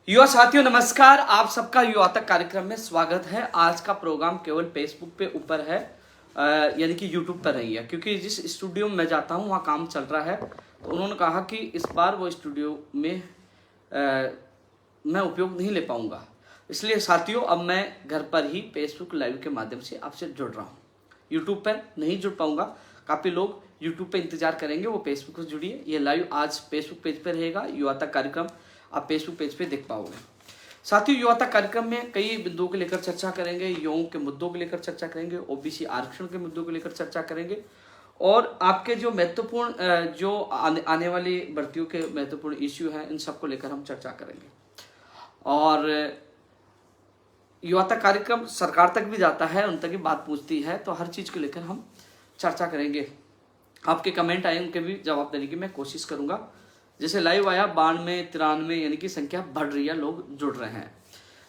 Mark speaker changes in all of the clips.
Speaker 1: युवा साथियों नमस्कार, आप सबका युवा तक कार्यक्रम में स्वागत है। आज का प्रोग्राम केवल फेसबुक पे ऊपर है, यानी कि यूट्यूब पर नहीं है, क्योंकि जिस स्टूडियो में मैं जाता हूँ वहाँ काम चल रहा है। तो उन्होंने कहा कि इस बार वो स्टूडियो में मैं उपयोग नहीं ले पाऊँगा, इसलिए साथियों अब मैं घर पर ही फेसबुक लाइव के माध्यम से आपसे जुड़ रहा हूँ। यूट्यूब पर नहीं जुड़ पाऊँगा, काफ़ी लोग यूट्यूब पे इंतजार करेंगे, वो फेसबुक से जुड़िए। ये लाइव आज फेसबुक पेज पर रहेगा, युवा तक कार्यक्रम आप फेसबुक पेज पे देख पाओगे। साथियों युवा तक कार्यक्रम में कई बिंदुओं को लेकर चर्चा करेंगे, युवाओं के मुद्दों को लेकर चर्चा करेंगे, ओबीसी आरक्षण के मुद्दों को लेकर चर्चा करेंगे और आपके जो महत्वपूर्ण जो आने वाली भर्तियों के महत्वपूर्ण इश्यू हैं, इन सबको लेकर हम चर्चा करेंगे। और युवा तक कार्यक्रम सरकार तक भी जाता है, उन तक भी बात पूछती है, तो हर चीज़ को लेकर हम चर्चा करेंगे। आपके कमेंट आए उनके भी जवाब देने की मैं कोशिश करूंगा। जैसे लाइव आया 92, 93 यानी कि संख्या बढ़ रही है, लोग जुड़ रहे हैं।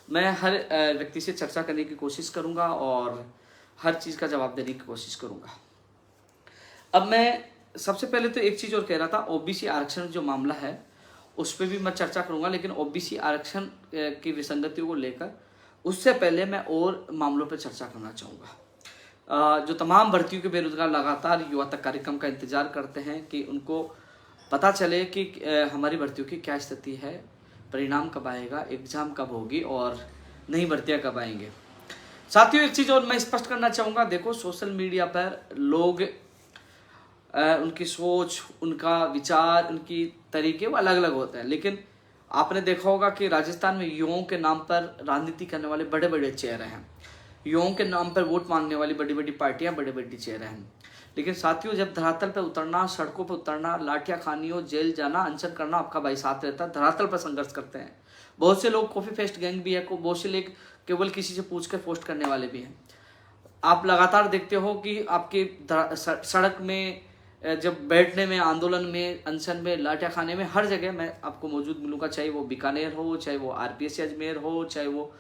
Speaker 1: मैं हर व्यक्ति से चर्चा करने की कोशिश करूंगा और हर चीज़ का जवाब देने की कोशिश करूंगा। अब मैं सबसे पहले तो एक चीज़ और कह रहा था, ओबीसी आरक्षण जो मामला है उस पर भी मैं चर्चा करूंगा, लेकिन ओबीसी आरक्षण की विसंगतियों को लेकर उससे पहले मैं और मामलों पर चर्चा करना चाहूँगा। जो तमाम भर्तियों के बेरोजगार लगातार युवा तक कार्यक्रम का इंतजार करते हैं कि उनको पता चले कि हमारी भर्तियों की क्या स्थिति है, परिणाम कब आएगा, एग्जाम कब होगी और नई भर्तियां कब आएंगे। साथियों एक चीज़ और मैं स्पष्ट करना चाहूँगा, देखो सोशल मीडिया पर लोग उनकी सोच, उनका विचार, उनकी तरीके वो अलग अलग होते हैं, लेकिन आपने देखा होगा कि राजस्थान में युवाओं के नाम पर राजनीति करने वाले बड़े बड़े चेहरे हैं, युवाओं के नाम पर वोट मांगने वाली बड़ी बड़ी पार्टियां, बड़े बड़े चेहरे हैं। लेकिन साथियों जब धरातल पर उतरना, सड़कों पर उतरना, लाठियां खानी हो, जेल जाना, अनशन करना, आपका भाई साथ रहता है, धरातल पर संघर्ष करते हैं। बहुत से लोग कॉफी फेस्ट गैंग भी है, बहुत से लोग केवल किसी से पूछकर पोस्ट करने वाले भी हैं। आप लगातार देखते हो कि आपके सड़क में, जब बैठने में, आंदोलन में, अनशन में, लाठियां खाने में, हर जगह मैं आपको मौजूद मिलूंगा, चाहे वो बीकानेर हो, चाहे वो आरपीएस अजमेर हो, चाहे वो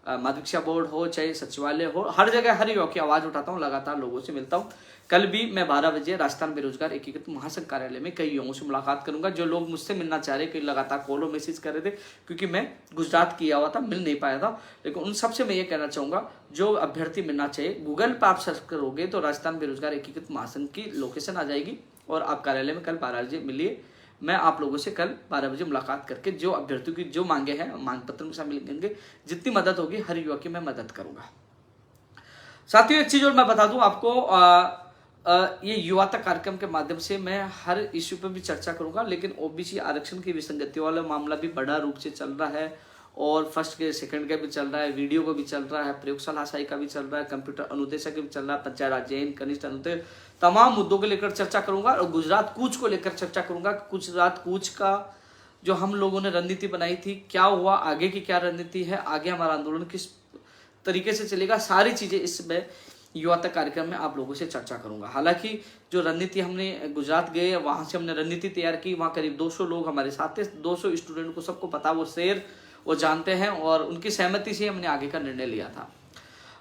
Speaker 1: माध्यमिक बोर्ड हो, चाहे सचिवालय हो, हर जगह हर युवा की आवाज़ उठाता हूँ, लगातार लोगों से मिलता हूँ। कल भी मैं 12 बजे राजस्थान बेरोजगार एकीकृत महासंघ कार्यालय में कई युवाओं से मुलाकात करूंगा। जो लोग मुझसे मिलना चाह रहे, कई लगातार कॉल मैसेज कर रहे थे, क्योंकि मैं गुजरात किया हुआ था, मिल नहीं पाया था, लेकिन उन सबसे मैं ये कहना चाहूँगा, जो अभ्यर्थी मिलना चाहिए, गूगल पर आप सर्च करोगे तो राजस्थान बेरोजगार एकीकृत महासंघ की लोकेशन आ जाएगी और आप कार्यालय में कल 12 बजे मिलिए। मैं आप लोगों से कल 12 बजे मुलाकात करके जो अभ्यर्थियों की जो मांगे हैं, मांग पत्र में शामिल करेंगे। जितनी मदद होगी हर युवा की मैं मदद करूंगा। साथियों एक चीज और मैं बता दूं आपको, ये युवा तक कार्यक्रम के माध्यम से मैं हर इश्यू पर भी चर्चा करूंगा, लेकिन ओबीसी आरक्षण की विसंगति वाला मामला भी बड़ा रूप से चल रहा है और फर्स्ट के सेकंड का भी चल रहा है, वीडियो का भी चल रहा है, प्रयोगशाला सहायिका का भी चल रहा है, कंप्यूटर अनुदेशक का भी चल रहा है, पंचायत राज जैन कनिष्ठ अनुदेशक, तमाम मुद्दों को लेकर चर्चा करूंगा और गुजरात कूच को लेकर चर्चा करूंगा। गुजरात कूच का जो हम लोगों ने रणनीति बनाई थी, क्या हुआ, आगे की क्या रणनीति है, आगे हमारा आंदोलन किस तरीके से चलेगा, सारी चीजें इसमें युवा तक कार्यक्रम में आप लोगों से चर्चा करूंगा। हालांकि जो रणनीति हमने गुजरात गए, वहां से हमने रणनीति तैयार की, वहां करीब 200 लोग हमारे साथ थे, 200 स्टूडेंट को सबको पता, वो शेर वो जानते हैं और उनकी सहमति से हमने आगे का निर्णय लिया था।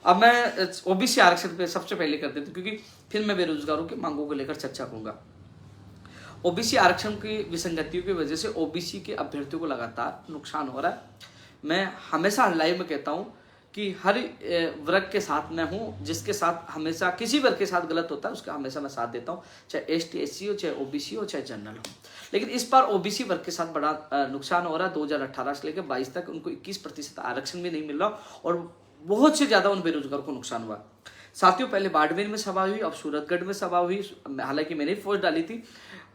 Speaker 1: अब मैं ओबीसी आरक्षण पे सबसे पहले कर देता हूं, क्योंकि फिर मैं बेरोजगारों की मांगों को लेकर चर्चा करूंगा। ओबीसी आरक्षण की विसंगतियों की वजह से ओबीसी के अभ्यर्थियों को लगातार नुकसान हो रहा है। मैं हमेशा लाइव में कहता हूं कि हर वर्ग के साथ मैं हूं, जिसके साथ हमेशा किसी वर्ग के साथ गलत होता है उसका हमेशा मैं साथ देता हूं, चाहे एसटी एससी हो, चाहे ओबीसी हो, चाहे जनरल हो। लेकिन इस बार ओबीसी वर्ग के साथ बड़ा नुकसान हो रहा है। 2018 से लेकर 22 तक उनको 21% आरक्षण भी नहीं मिल रहा और बहुत से ज्यादा उन बेरोजगारों को नुकसान हुआ। साथियों पहले बाड़मेर में सभा हुई, अब सूरतगढ़ में सभा हुई, हालांकि मैंने पोस्ट डाली थी,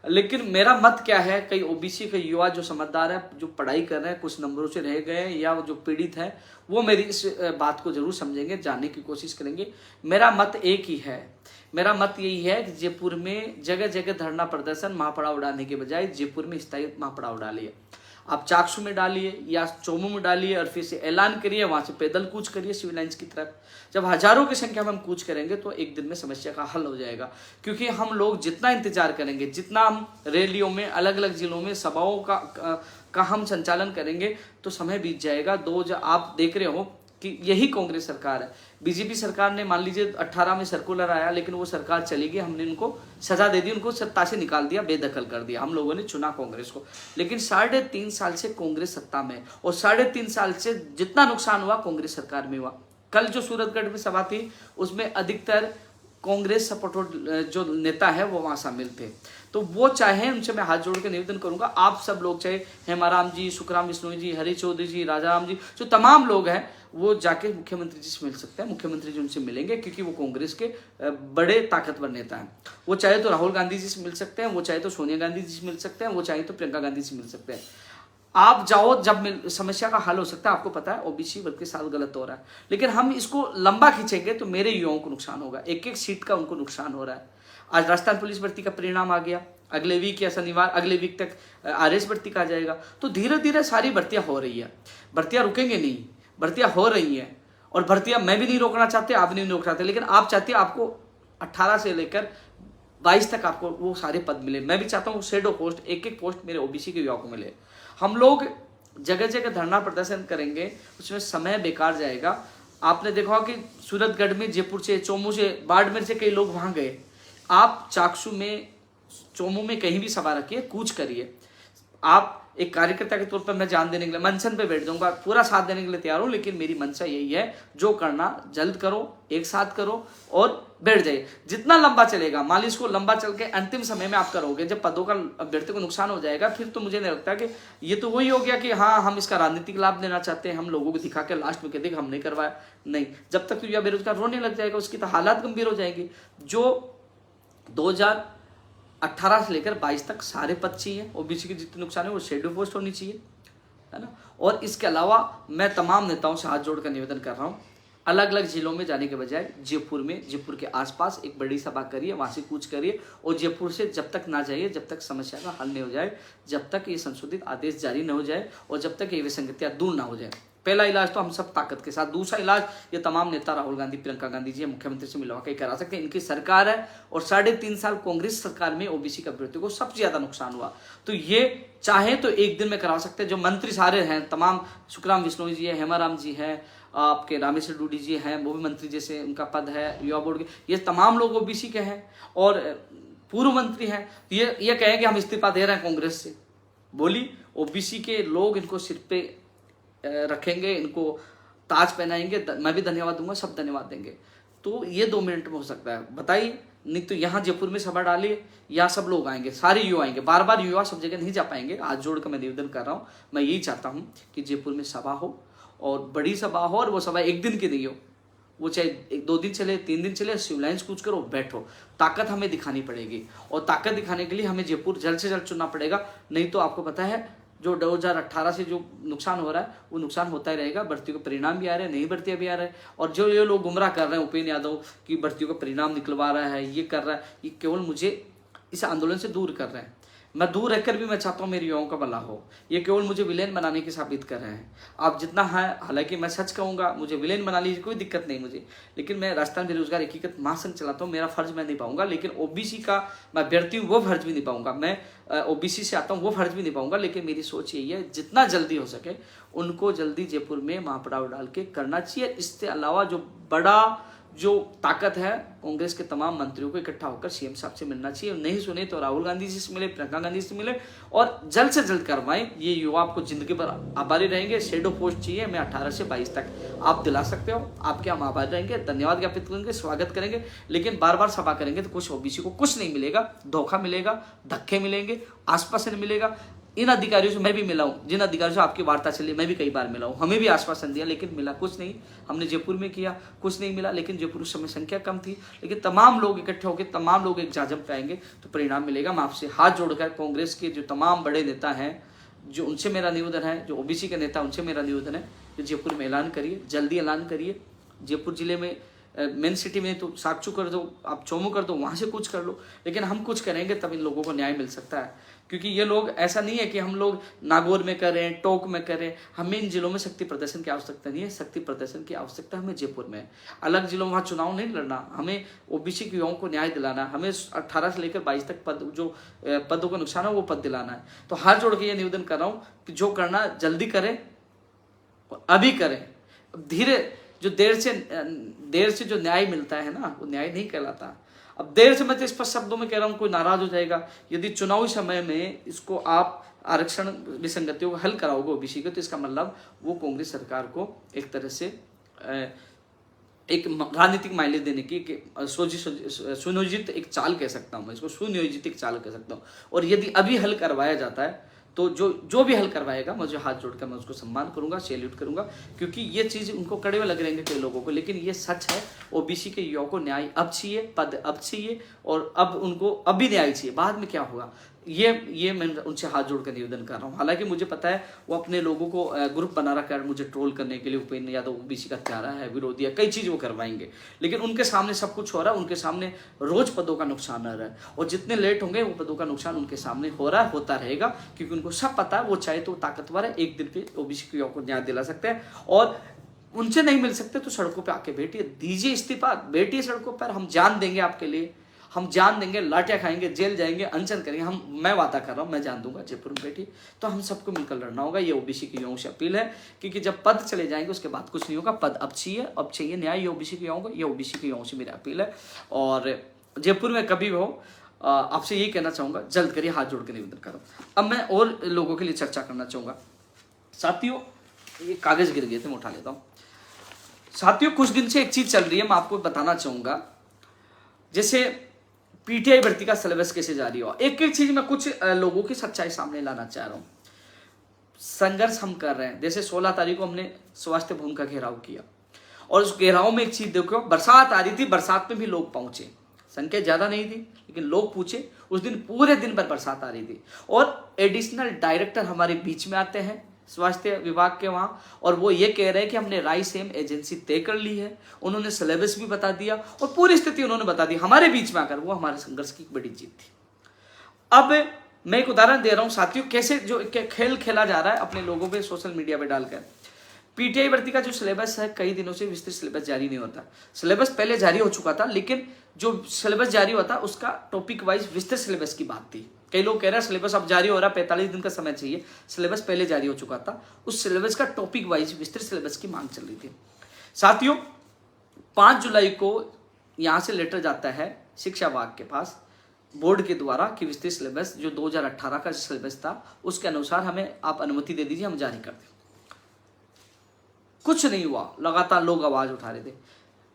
Speaker 1: लेकिन मेरा मत क्या है, कई ओबीसी के युवा जो समझदार है, जो पढ़ाई कर रहे हैं, कुछ नंबरों से रह गए या जो पीड़ित है, वो मेरी इस बात को जरूर समझेंगे, जानने की कोशिश करेंगे। मेरा मत एक ही है, मेरा मत यही है कि जयपुर में जगह जगह धरना प्रदर्शन, महापड़ाव उड़ाने के बजाय जयपुर में स्थायी महापड़ाव डालिए। आप चाकसू में डालिए या चोमू में डालिए और फिर से ऐलान करिए, वहां से पैदल कूच करिए सिविल लाइंस की तरफ। जब हजारों की संख्या में हम कूच करेंगे तो एक दिन में समस्या का हल हो जाएगा, क्योंकि हम लोग जितना इंतजार करेंगे, जितना हम रैलियों में, अलग अलग जिलों में सभाओं का हम संचालन करेंगे तो समय बीत जाएगा। आप देख रहे हो कि यही कांग्रेस सरकार है। बीजेपी सरकार ने मान लीजिए 18 में सर्कुलर आया, लेकिन वो सरकार चली गई, हमने उनको सजा दे दी, उनको सत्ता से निकाल दिया, बेदखल कर दिया। हम लोगों ने चुना कांग्रेस को, लेकिन 3.5 साल से कांग्रेस सत्ता में है और 3.5 साल से जितना नुकसान हुआ कांग्रेस सरकार में हुआ। कल जो सूरतगढ़ में सभा थी उसमें अधिकतर कांग्रेस सपोर्टेड जो नेता है वो वहां शामिल थे। तो वो चाहे, उनसे मैं हाथ जोड़ के निवेदन करूंगा, आप सब लोग चाहे हेमाराम जी, सुखराम बिश्नोई जी, हरी चौधरी जी, राजाराम जी, जो तमाम लोग हैं वो जाके मुख्यमंत्री जी से मिल सकते हैं। मुख्यमंत्री जी उनसे मिलेंगे क्योंकि वो कांग्रेस के बड़े ताकतवर नेता हैं। वो चाहे तो राहुल गांधी जी से मिल सकते हैं, वो चाहे तो सोनिया गांधी जी से मिल सकते हैं, वो चाहे तो प्रियंका गांधी से मिल सकते हैं। आप जाओ, जब समस्या का हल हो सकता है। आपको पता है ओबीसी वर्ग के साथ गलत हो रहा है, लेकिन हम इसको लंबा खींचेंगे तो मेरे युवाओं को नुकसान होगा। एक एक सीट का उनको नुकसान हो रहा है। आज राजस्थान पुलिस भर्ती का परिणाम आ गया, अगले वीक या शनिवार, अगले वीक तक आरएस भर्ती का आ जाएगा। तो धीरे धीरे सारी भर्तियां हो रही है, भर्तियां रुकेंगे नहीं, भर्तियां हो रही हैं। और भर्तियां मैं भी नहीं रोकना चाहते, आप भी नहीं रोकना चाहते, लेकिन आप चाहते हैं आपको 18 से लेकर 22 तक आपको वो सारे पद मिले। मैं भी चाहता हूँ शेडो पोस्ट, एक एक पोस्ट मेरे ओबीसी के युवाओं को मिले। हम लोग जगह जगह धरना प्रदर्शन करेंगे, उसमें समय बेकार जाएगा। आपने देखा कि सूरतगढ़ में, जयपुर से, चोमू से, बाड़मेर से कई लोग वहां गए। आप चाकसू में, चोमू में कहीं भी सभा रखिए, कूच करिए। आप एक कार्यकर्ता के तौर पर मैं जान देने के लिए मंचन पे बैठ जाऊंगा, पूरा साथ देने के लिए तैयार हूं, लेकिन मेरी मंशा यही है, जो करना जल्द करो, एक साथ करो और बैठ जाइए। जितना लंबा चलेगा, मान लीजिए इसको लंबा चल के अंतिम समय में आप करोगे, जब पदों का अभ्यर्थी को नुकसान हो जाएगा, फिर तो मुझे नहीं लगता कि ये तो वही हो गया कि हाँ हम इसका राजनीतिक लाभ लेना चाहते हैं, हम लोगों को दिखा के लास्ट में कहते हम नहीं करवाया। नहीं, जब तक तो युवा बेरोजगार रोने लग जाएगा, उसकी तो हालात गंभीर हो जाएगी। जो 2018 से लेकर 22 तक सारे पद चाहिए, ओबीसी के जितने नुकसान है वो शेड्यूल पोस्ट होनी चाहिए, है ना। और इसके अलावा मैं तमाम नेताओं से हाथ जोड़कर निवेदन कर रहा हूँ, अलग अलग जिलों में जाने के बजाय जयपुर में, जयपुर के आसपास एक बड़ी सभा करिए, वहां से कूच करिए। और जयपुर से जब तक ना जाइए जब तक समस्या का हल नहीं हो जाए, जब तक ये संशोधित आदेश जारी न हो जाए और जब तक ये विसंगतियां दूर ना हो जाए। पहला इलाज तो हम सब ताकत के साथ, दूसरा इलाज ये तमाम नेता राहुल गांधी, प्रियंका गांधी जी मुख्यमंत्री से मिलवा के करा सकते हैं। इनकी सरकार है और 3.5 साल कांग्रेस सरकार में ओबीसी का अभ्यर्थी को सबसे ज्यादा नुकसान हुआ। तो ये चाहे तो एक दिन में करा सकते हैं। जो मंत्री सारे हैं तमाम, सुखराम बिश्नोई जी है, हेमाराम जी है, आपके रामेश्वर डूडी जी हैं, वो भी मंत्री जैसे उनका पद है, युवा बोर्ड के, ये तमाम लोग ओबीसी के हैं और पूर्व मंत्री हैं। ये कहें कि हम इस्तीफा दे रहे हैं कांग्रेस से, बोली ओबीसी के लोग इनको सिर पे रखेंगे, इनको ताज पहनाएंगे, मैं भी धन्यवाद दूंगा, सब धन्यवाद देंगे। तो ये 2 मिनट में हो सकता है, बताइए। नहीं तो यहाँ जयपुर में सभा डालिए, यहाँ सब लोग आएंगे, सारे युवा आएंगे। बार बार युवा सब जगह नहीं जा पाएंगे। हाथ जोड़कर मैं निवेदन कर रहा हूँ, मैं यही चाहता हूँ कि जयपुर में सभा हो और बड़ी सभा हो, और वो सभा एक दिन की नहीं हो, वो चाहे 2 दिन चले, 3 दिन चले, शिवलाइंस कूच करो, बैठो। ताकत हमें दिखानी पड़ेगी और ताकत दिखाने के लिए हमें जयपुर जल्द से जल्द चुनना पड़ेगा। नहीं तो आपको पता है जो 2018 से जो नुकसान हो रहा है वो नुकसान होता ही रहेगा। भर्तियों के परिणाम भी आ रहे हैं, नई भर्तियां भी आ रहे हैं, और जो ये लोग गुमराह कर रहे हैं उपेंद्र यादव की भर्तियों का परिणाम निकलवा रहा है, ये कर रहा है, ये केवल मुझे इस आंदोलन से दूर कर रहे हैं। मैं दूर रहकर भी मैं चाहता हूँ मेरे युवाओं का भला हो। ये केवल मुझे विलेन बनाने की साबित कर रहे हैं। आप जितना है, हालांकि मैं सच कहूँगा, मुझे विलेन बना लीजिए, कोई दिक्कत नहीं मुझे, लेकिन मैं राजस्थान बेरोजगार एकीकृत महासंघ चलाता हूँ, मेरा फर्ज मैं निभाऊंगा। लेकिन ओबीसी का मैं अभ्यर्थी हूँ, वो फर्ज भी निभाऊंगा। मैं ओबीसी से आता हूँ, वो फर्ज भी निभाऊंगा। लेकिन मेरी सोच यही है, जितना जल्दी हो सके उनको जल्दी जयपुर में महापड़ाव डाल के करना चाहिए। इसके अलावा जो ताकत है, कांग्रेस के तमाम मंत्रियों को इकट्ठा होकर सीएम साहब से मिलना चाहिए। नहीं सुने तो राहुल गांधी जी से मिले, प्रियंका गांधी से मिले और जल्द से जल्द करवाएं। ये युवा आपको जिंदगी भर आभारी रहेंगे। शेडो पोस्ट चाहिए मैं 18 से 22 तक, आप दिला सकते हो, आपके हम आभारी रहेंगे, धन्यवाद ज्ञापित करेंगे, स्वागत करेंगे। लेकिन बार बार सभा करेंगे तो कुछ ओबीसी को कुछ नहीं मिलेगा, धोखा मिलेगा, धक्के मिलेंगे, आश्वासन मिलेगा। इन अधिकारियों से मैं भी मिला हूँ, जिन अधिकारियों से आपकी वार्ता चली मैं भी कई बार मिला हूँ, हमें भी आश्वासन दिया लेकिन मिला कुछ नहीं। हमने जयपुर में किया, कुछ नहीं मिला, लेकिन जयपुर उस समय संख्या कम थी। लेकिन तमाम लोग इकट्ठे होकर, तमाम लोग एक जाजम पे आएंगे तो परिणाम मिलेगा। मैं आपसे हाथ जोड़कर कांग्रेस के जो तमाम बड़े नेता हैं, जो उनसे मेरा निवेदन है, जो ओबीसी के नेता उनसे मेरा निवेदन है, जो जयपुर में ऐलान करिए, जल्दी ऐलान करिए। जयपुर जिले में मेन सिटी में तो साक्षू कर दो, आप चोमू कर दो, वहां से कुछ कर लो, लेकिन हम कुछ करेंगे तब इन लोगों को न्याय मिल सकता है। क्योंकि ये लोग, ऐसा नहीं है कि हम लोग नागौर में करें, टोंक में करें, हमें इन जिलों में शक्ति प्रदर्शन की आवश्यकता नहीं है। शक्ति प्रदर्शन की आवश्यकता हमें जयपुर में। अलग जिलों में वहाँ चुनाव नहीं लड़ना, हमें ओबीसी के युवाओं को न्याय दिलाना, हमें 18 से लेकर 22 तक पद, जो पदों का नुकसान है वो पद दिलाना है। तो हाथ जोड़ के ये निवेदन कर रहा हूँ कि जो करना जल्दी करें, अभी करें। धीरे जो देर से जो न्याय मिलता है ना, वो न्याय नहीं कहलाता। अब देर से मैं तो स्पष्ट शब्दों में कह रहा हूँ, कोई नाराज हो जाएगा। यदि चुनावी समय में इसको आप आरक्षण विसंगतियों को हल कराओगे ओबीसी को, तो इसका मतलब वो कांग्रेस सरकार को एक तरह से एक राजनीतिक माइलेज देने की सुनियोजित एक चाल कह सकता हूँ मैं इसको, सुनियोजित एक चाल कह सकता हूँ। और यदि अभी हल करवाया जाता है तो जो भी हल करवाएगा, मुझे हाथ जोड़कर मैं उसको सम्मान करूंगा, सैल्यूट करूंगा, क्योंकि ये चीज़ उनको कड़वे लग रहे हैं कई लोगों को, लेकिन ये सच है। ओबीसी के युवाओं को न्याय अब चाहिए, पद अब चाहिए, और अब उनको अब भी न्याय चाहिए, बाद में क्या होगा ये मैं उनसे हाथ जोड़कर निवेदन कर रहा हूँ। हालांकि मुझे पता है वो अपने लोगों को ग्रुप बना रखा है मुझे ट्रोल करने के लिए, उपेंद्र यादव ओबीसी का त्यारा है, विरोधी है, कई चीज़ वो करवाएंगे, लेकिन उनके सामने सब कुछ हो रहा है, उनके सामने रोज पदों का नुकसान हो रहा है, और जितने लेट होंगे वो पदों का नुकसान उनके सामने हो रहा है, होता रहेगा, क्योंकि उनको सब पता है वो चाहे तो ताकतवर है, एक दिन पे ओबीसी के युवाओं को न्याय दिला सकते हैं। और उनसे नहीं मिल सकते तो सड़कों पर आके बैठिए, दीजिए इस्तीफा, बैठिए सड़कों पर, हम जान देंगे आपके लिए, हम जान देंगे, लाठियां खाएंगे, जेल जाएंगे, अनशन करेंगे, मैं वादा कर रहा हूँ, मैं जान दूंगा जयपुर में बैठी, तो हम सबको मिलकर लड़ना होगा। ये ओबीसी के युवाओं से अपील है, क्योंकि जब पद चले जाएंगे उसके बाद कुछ नहीं होगा। पद अब चाहिए न्याय, ये ओबीसी के युवाओं को, ये ओबीसी के युवाओं से मेरी अपील है। और जयपुर में कभी भी हो, आपसे यही कहना चाहूंगा, जल्द करिए, हाथ जोड़ के निवेदन करो। अब मैं और लोगों के लिए चर्चा करना चाहूंगा। साथियों, ये कागज गिर गए थे, मैं उठा लेता हूँ। साथियों, कुछ दिन से एक चीज चल रही है, मैं आपको बताना चाहूंगा। जैसे पीटीआई भर्ती का सिलेबस कैसे जारी हुआ, एक एक चीज में कुछ लोगों की सच्चाई सामने लाना चाह रहा हूं। संघर्ष हम कर रहे हैं। जैसे 16 तारीख को हमने स्वास्थ्य भवन का घेराव किया, और उस घेराव में एक चीज देखो, बरसात आ रही थी, बरसात में भी लोग पहुंचे, संख्या ज्यादा नहीं थी लेकिन लोग पूछे। उस दिन पूरे दिन भर बरसात आ रही थी, और एडिशनल डायरेक्टर हमारे बीच में आते हैं स्वास्थ्य विभाग के वहां, और वो ये कह रहे हैं कि हमने रायसेन एजेंसी तय कर ली है। उन्होंने सिलेबस भी बता दिया और पूरी स्थिति उन्होंने बता दी हमारे बीच में आकर। वो हमारे संघर्ष की बड़ी जीत थी। अब मैं एक उदाहरण दे रहा हूं साथियों, कैसे जो खेल खेला जा रहा है अपने लोगों पे सोशल मीडिया पे डालकर। पीटीआई भर्ती का जो सिलेबस है, कई दिनों से विस्तृत सिलेबस जारी नहीं होता। सिलेबस पहले जारी हो चुका था, लेकिन जो सिलेबस जारी होता उसका टॉपिक वाइज विस्तृत सिलेबस की बात थी। कई लोग कह रहे हैं सिलेबस अब जारी हो रहा है, 45 दिन का समय चाहिए। सिलेबस पहले जारी हो चुका था, उस सिलेबस का टॉपिक वाइज विस्तृत सिलेबस की मांग चल रही थी। साथियों, 5 जुलाई को यहां से लेटर जाता है शिक्षा विभाग के पास बोर्ड के द्वारा कि विस्तृत सिलेबस जो 2018 का सिलेबस था उसके अनुसार हमें आप अनुमति दे दीजिए, हम जारी कर दें। कुछ नहीं हुआ, लगातार लोग आवाज उठा रहे थे।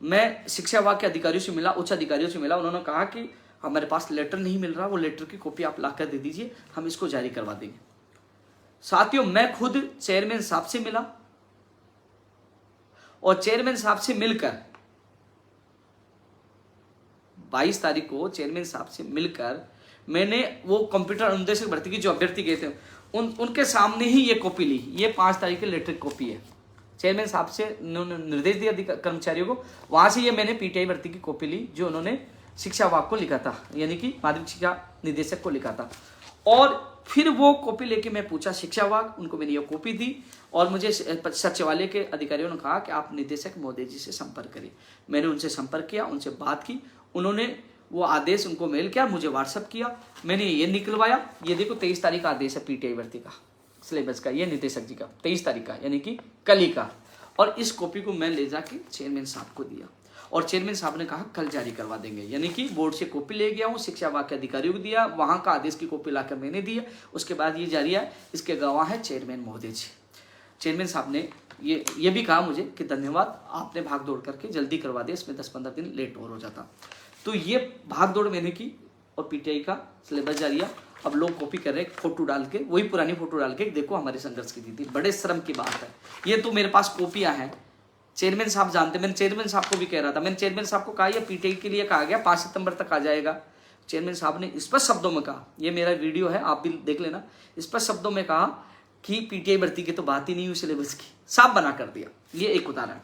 Speaker 1: मैं शिक्षा विभाग के अधिकारियों से मिला, उच्च अधिकारियों से मिला, उन्होंने कहा कि हमारे पास लेटर नहीं मिल रहा, वो लेटर की कॉपी आप लाकर दे दीजिए, हम इसको जारी करवा देंगे। साथियों, मैं खुद चेयरमैन साहब से मिला, और चेयरमैन साहब से मिलकर 22 तारीख को चेयरमैन साहब से मिलकर मैंने वो कंप्यूटर अनुदेशक भर्ती की जो अभ्यर्थी गए थे उनके सामने ही ये कॉपी ली। ये 5 तारीख की लेटर की कॉपी है। चेयरमैन साहब से निर्देश दिया कर्मचारियों को, वहां से ये मैंने पीटीआई भर्ती की कॉपी ली जो उन्होंने शिक्षा विभाग को लिखा था, यानी कि माध्यमिक शिक्षा निदेशक को लिखा था। और फिर वो कॉपी लेके मैं पूछा शिक्षा विभाग, उनको मैंने ये कॉपी दी, और मुझे सचिवालय के अधिकारियों ने कहा कि आप निदेशक महोदय जी से संपर्क करिए। मैंने उनसे संपर्क किया, उनसे बात की, उन्होंने वो आदेश उनको मेल किया, मुझे व्हाट्सअप किया, मैंने ये निकलवाया। ये देखो 23 तारीख का आदेश है पीटीआई भर्ती का सिलेबस का, ये निदेशक जी का 23 तारीख का, यानी कि कल ही का। और इस कॉपी को मैं ले जाके चेयरमैन साहब को दिया, और चेयरमैन साहब ने कहा कल जारी करवा देंगे। यानी कि बोर्ड से कॉपी ले गया हूँ, शिक्षा विभाग के अधिकारियों को दिया, वहां का आदेश की कॉपी लाकर मैंने दिया, उसके बाद ये जारी है। इसके गवाह है चेयरमैन महोदय जी। चेयरमैन साहब ने ये भी कहा मुझे कि धन्यवाद, आपने भाग दौड़ करके जल्दी करवा दिया, इसमें 10-15 दिन लेट और हो जाता। तो ये भाग दौड़ मैंने की, और पीटीआई का सिलेबस जारी है। अब लोग कॉपी कर रहे हैं, फोटो डाल के, वही पुरानी फोटो डाल के, देखो हमारे संघर्ष की थी। बड़े शर्म की बात है। ये तो मेरे पास कॉपियां हैं, चेयरमैन साहब जानते, मैंने चेयरमैन साहब को भी कह रहा था, मैंने चेयरमैन साहब को कहा ये पीटीआई के लिए कहा गया 5 सितंबर तक आ जाएगा। चेयरमैन साहब ने स्पष्ट शब्दों में कहा, ये मेरा वीडियो है, आप भी देख लेना, स्पष्ट शब्दों में कहा कि पीटीआई भर्ती की तो बात ही नहीं हुई सिलेबस की, साफ बना कर दिया। ये एक उदाहरण।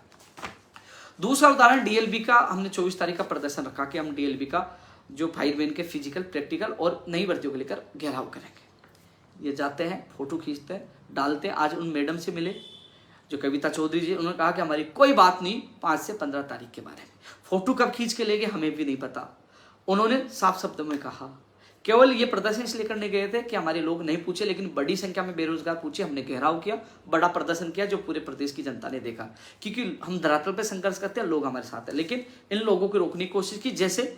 Speaker 1: दूसरा उदाहरण डीएलबी का, हमने 24 तारीख का प्रदर्शन रखा कि हम डीएलबी का जो भाई बहन के फिजिकल, प्रैक्टिकल और नई भर्तियों को लेकर घेराव करेंगे। ये जाते हैं, फोटो खींचते हैं, डालते हैं। आज उन मैडम से मिले जो कविता चौधरी जी, उन्होंने कहा कि हमारी कोई बात नहीं 5 से 15 तारीख के बारे में। फोटो कब खींच के ले गए हमें भी नहीं पता। उन्होंने साफ शब्दों में कहा केवल ये प्रदर्शन इसलिए करने गए थे कि हमारे लोग नहीं पूछे, लेकिन बड़ी संख्या में बेरोजगार पूछे, हमने घेराव किया, बड़ा प्रदर्शन किया, जो पूरे प्रदेश की जनता ने देखा। क्योंकि हम धरातल पे संघर्ष करते हैं, लोग हमारे साथ हैं, लेकिन इन लोगों को रोकने की कोशिश की। जैसे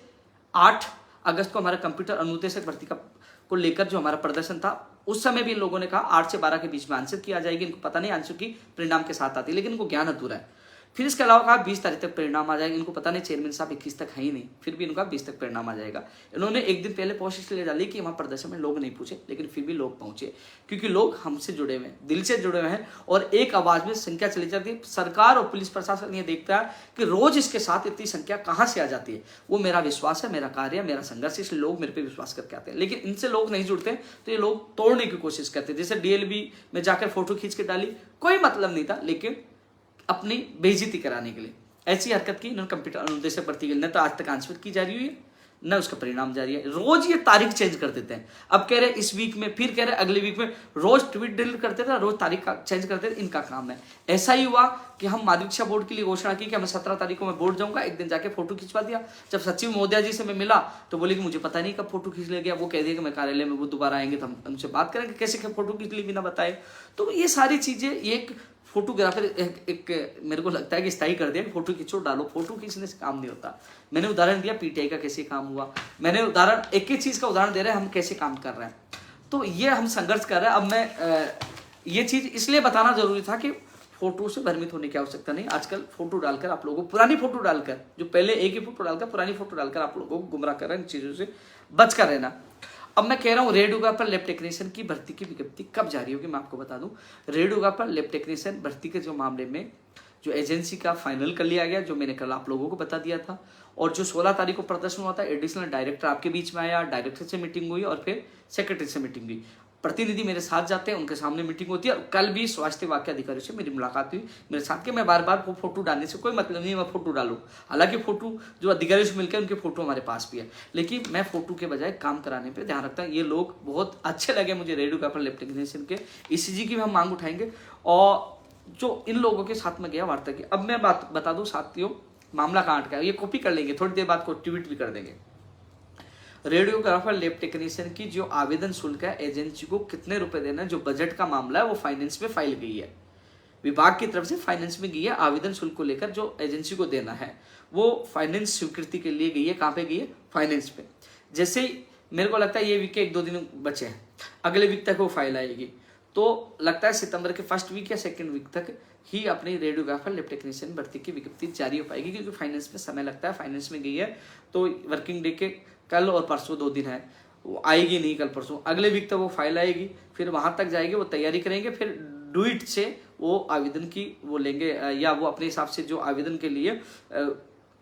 Speaker 1: 8 अगस्त को हमारा कंप्यूटर अनुदेशक भर्ती को लेकर जो हमारा प्रदर्शन था, उस समय भी इन लोगों ने कहा 8 से 12 के बीच में आंसर किया जाएगी। इनको पता नहीं आंसर की परिणाम के साथ आती है, लेकिन इनको ज्ञान अधूरा है। फिर इसके अलावा कहा 20 तारीख तक परिणाम आ जाएगा। इनको पता नहीं चेयरमैन साहब 21 तक है ही नहीं, फिर भी इनका 20 तक परिणाम आ जाएगा। इन्होंने एक दिन पहले कोशिश ले डाली कि वहां प्रदर्शन में लोग नहीं पूछे, लेकिन फिर भी लोग पहुंचे, क्योंकि लोग हमसे जुड़े हुए हैं, दिल से जुड़े हुए हैं, और एक आवाज में संख्या चली जाती है। सरकार और पुलिस प्रशासन ये देखता है कि रोज इसके साथ इतनी संख्या कहां से आ जाती है। वो मेरा विश्वास है, मेरा कार्य है, मेरा संघर्ष, इसलिए लोग मेरे पे विश्वास करके आते हैं। लेकिन इनसे लोग नहीं जुड़ते तो ये लोग तोड़ने की कोशिश करते हैं। जैसे डीएलबी में जाकर फोटो खींच के डाली, कोई मतलब नहीं था, लेकिन अपनी बेइज्जती कराने के लिए ऐसी हरकत की। इन्होंने कंप्यूटर अनुदेशक भर्ती के लिए न तो आज तक आंसर की जा रही हुई है, न उसका परिणाम जारी है। रोज ये तारीख चेंज कर देते हैं। अब कह रहे इस वीक में, फिर कह रहे अगले वीक में, रोज ट्वीट डिलीट करते थे, रोज तारीख चेंज करते थे। इनका काम है। ऐसा ही हुआ कि हम माध्यमिक शिक्षा बोर्ड के लिए घोषणा की कि मैं 17 तारीख को मैं बोर्ड जाऊंगा। एक दिन जाके फोटो खिंचवा दिया। जब सचिव महोदया जी से मैं मिला तो बोले कि मुझे पता नहीं कब फोटो खींच ले गया। वो कह दिया कि मैं कार्यालय में, वो दोबारा आएंगे तो हम उनसे बात करेंगे कैसे फोटो खींच ली बिना बताए। तो ये सारी चीजें एक फोटोग्राफर एक मेरे को लगता है कि स्थायी कर दिया कि फोटो खींचो डालो। फोटो खींचने से काम नहीं होता। मैंने उदाहरण दिया पीटीआई का कैसे काम हुआ, मैंने उदाहरण एक ही चीज का उदाहरण दे रहे हैं हम कैसे काम कर रहे हैं। तो ये हम संघर्ष कर रहे हैं। अब मैं ये चीज इसलिए बताना जरूरी था कि फोटो से भ्रमित होने की आवश्यकता नहीं। आजकल फोटो डालकर आप लोगों को, पुरानी फोटो डालकर, जो पहले एक ही फोटो डालकर, पुरानी फोटो डालकर आप लोगों को गुमराह कर रहे हैं। इन चीजों से बच कर रहना। अब मैं कह रहा हूँ रेडियो पर लैब टेक्नीशियन की भर्ती की विज्ञप्ति कब जारी होगी, मैं आपको बता दूं। रेडियो पर लैब टेक्नीशियन भर्ती के जो मामले में जो एजेंसी का फाइनल कर लिया गया, जो मैंने कल आप लोगों को बता दिया था, और जो 16 तारीख को प्रदर्शन हुआ था, एडिशनल डायरेक्टर आपके बीच में आया, डायरेक्टर से मीटिंग हुई और फिर सेक्रेटरी से मीटिंग हुई। प्रतिनिधि मेरे साथ जाते हैं, उनके सामने मीटिंग होती है। और कल भी स्वास्थ्य विभाग के अधिकारियों से मेरी मुलाकात हुई मेरे साथ के। मैं बार बार वो फोटो डालने से कोई मतलब नहीं है, मैं फोटो डालूं। हालांकि फोटो जो अधिकारियों से मिलकर उनके फोटो हमारे पास भी है, लेकिन मैं फोटो के बजाय काम कराने पर ध्यान रखता हूँ। ये लोग बहुत अच्छे लगे मुझे रेडियो पर लैब टेक्नीशियन के। ईसीजी की भी हम मांग उठाएंगे और जो इन लोगों के साथ में गया वार्ता की। अब मैं बात बता दूं साथियों, मामला कहाँ अटका है, ये कॉपी कर लेंगे, थोड़ी देर बाद को ट्वीट भी कर देंगे। रेडियोग्राफर लैब टेक्नीशियन की जो आवेदन शुल्क है, एजेंसी को कितने रुपए देना है, जो बजट का मामला है वो फाइनेंस में फाइल गई है, विभाग की तरफ से फाइनेंस में गई है। आवेदन शुल्क को लेकर जो एजेंसी को देना है वो फाइनेंस स्वीकृति के लिए गई है। कहाँ पे गई है? फाइनेंस पे। जैसे ही मेरे को लगता है ये वीक के 1-2 दिन बचे हैं, अगले वीक तक वो फाइल आएगी, तो लगता है सितंबर के फर्स्ट वीक या सेकंड वीक तक ही अपनी रेडियोग्राफर लैब टेक्नीशियन भर्ती की विज्ञप्ति जारी हो पाएगी, क्योंकि फाइनेंस में समय लगता है। फाइनेंस में गई है तो वर्किंग डे के कल और परसों 2 दिन है, वो आएगी नहीं कल परसों, अगले वीक तक वो फाइल आएगी, फिर वहां तक जाएगी, वो तैयारी करेंगे, फिर डूइट से वो आवेदन की वो लेंगे, या वो अपने हिसाब से जो आवेदन के लिए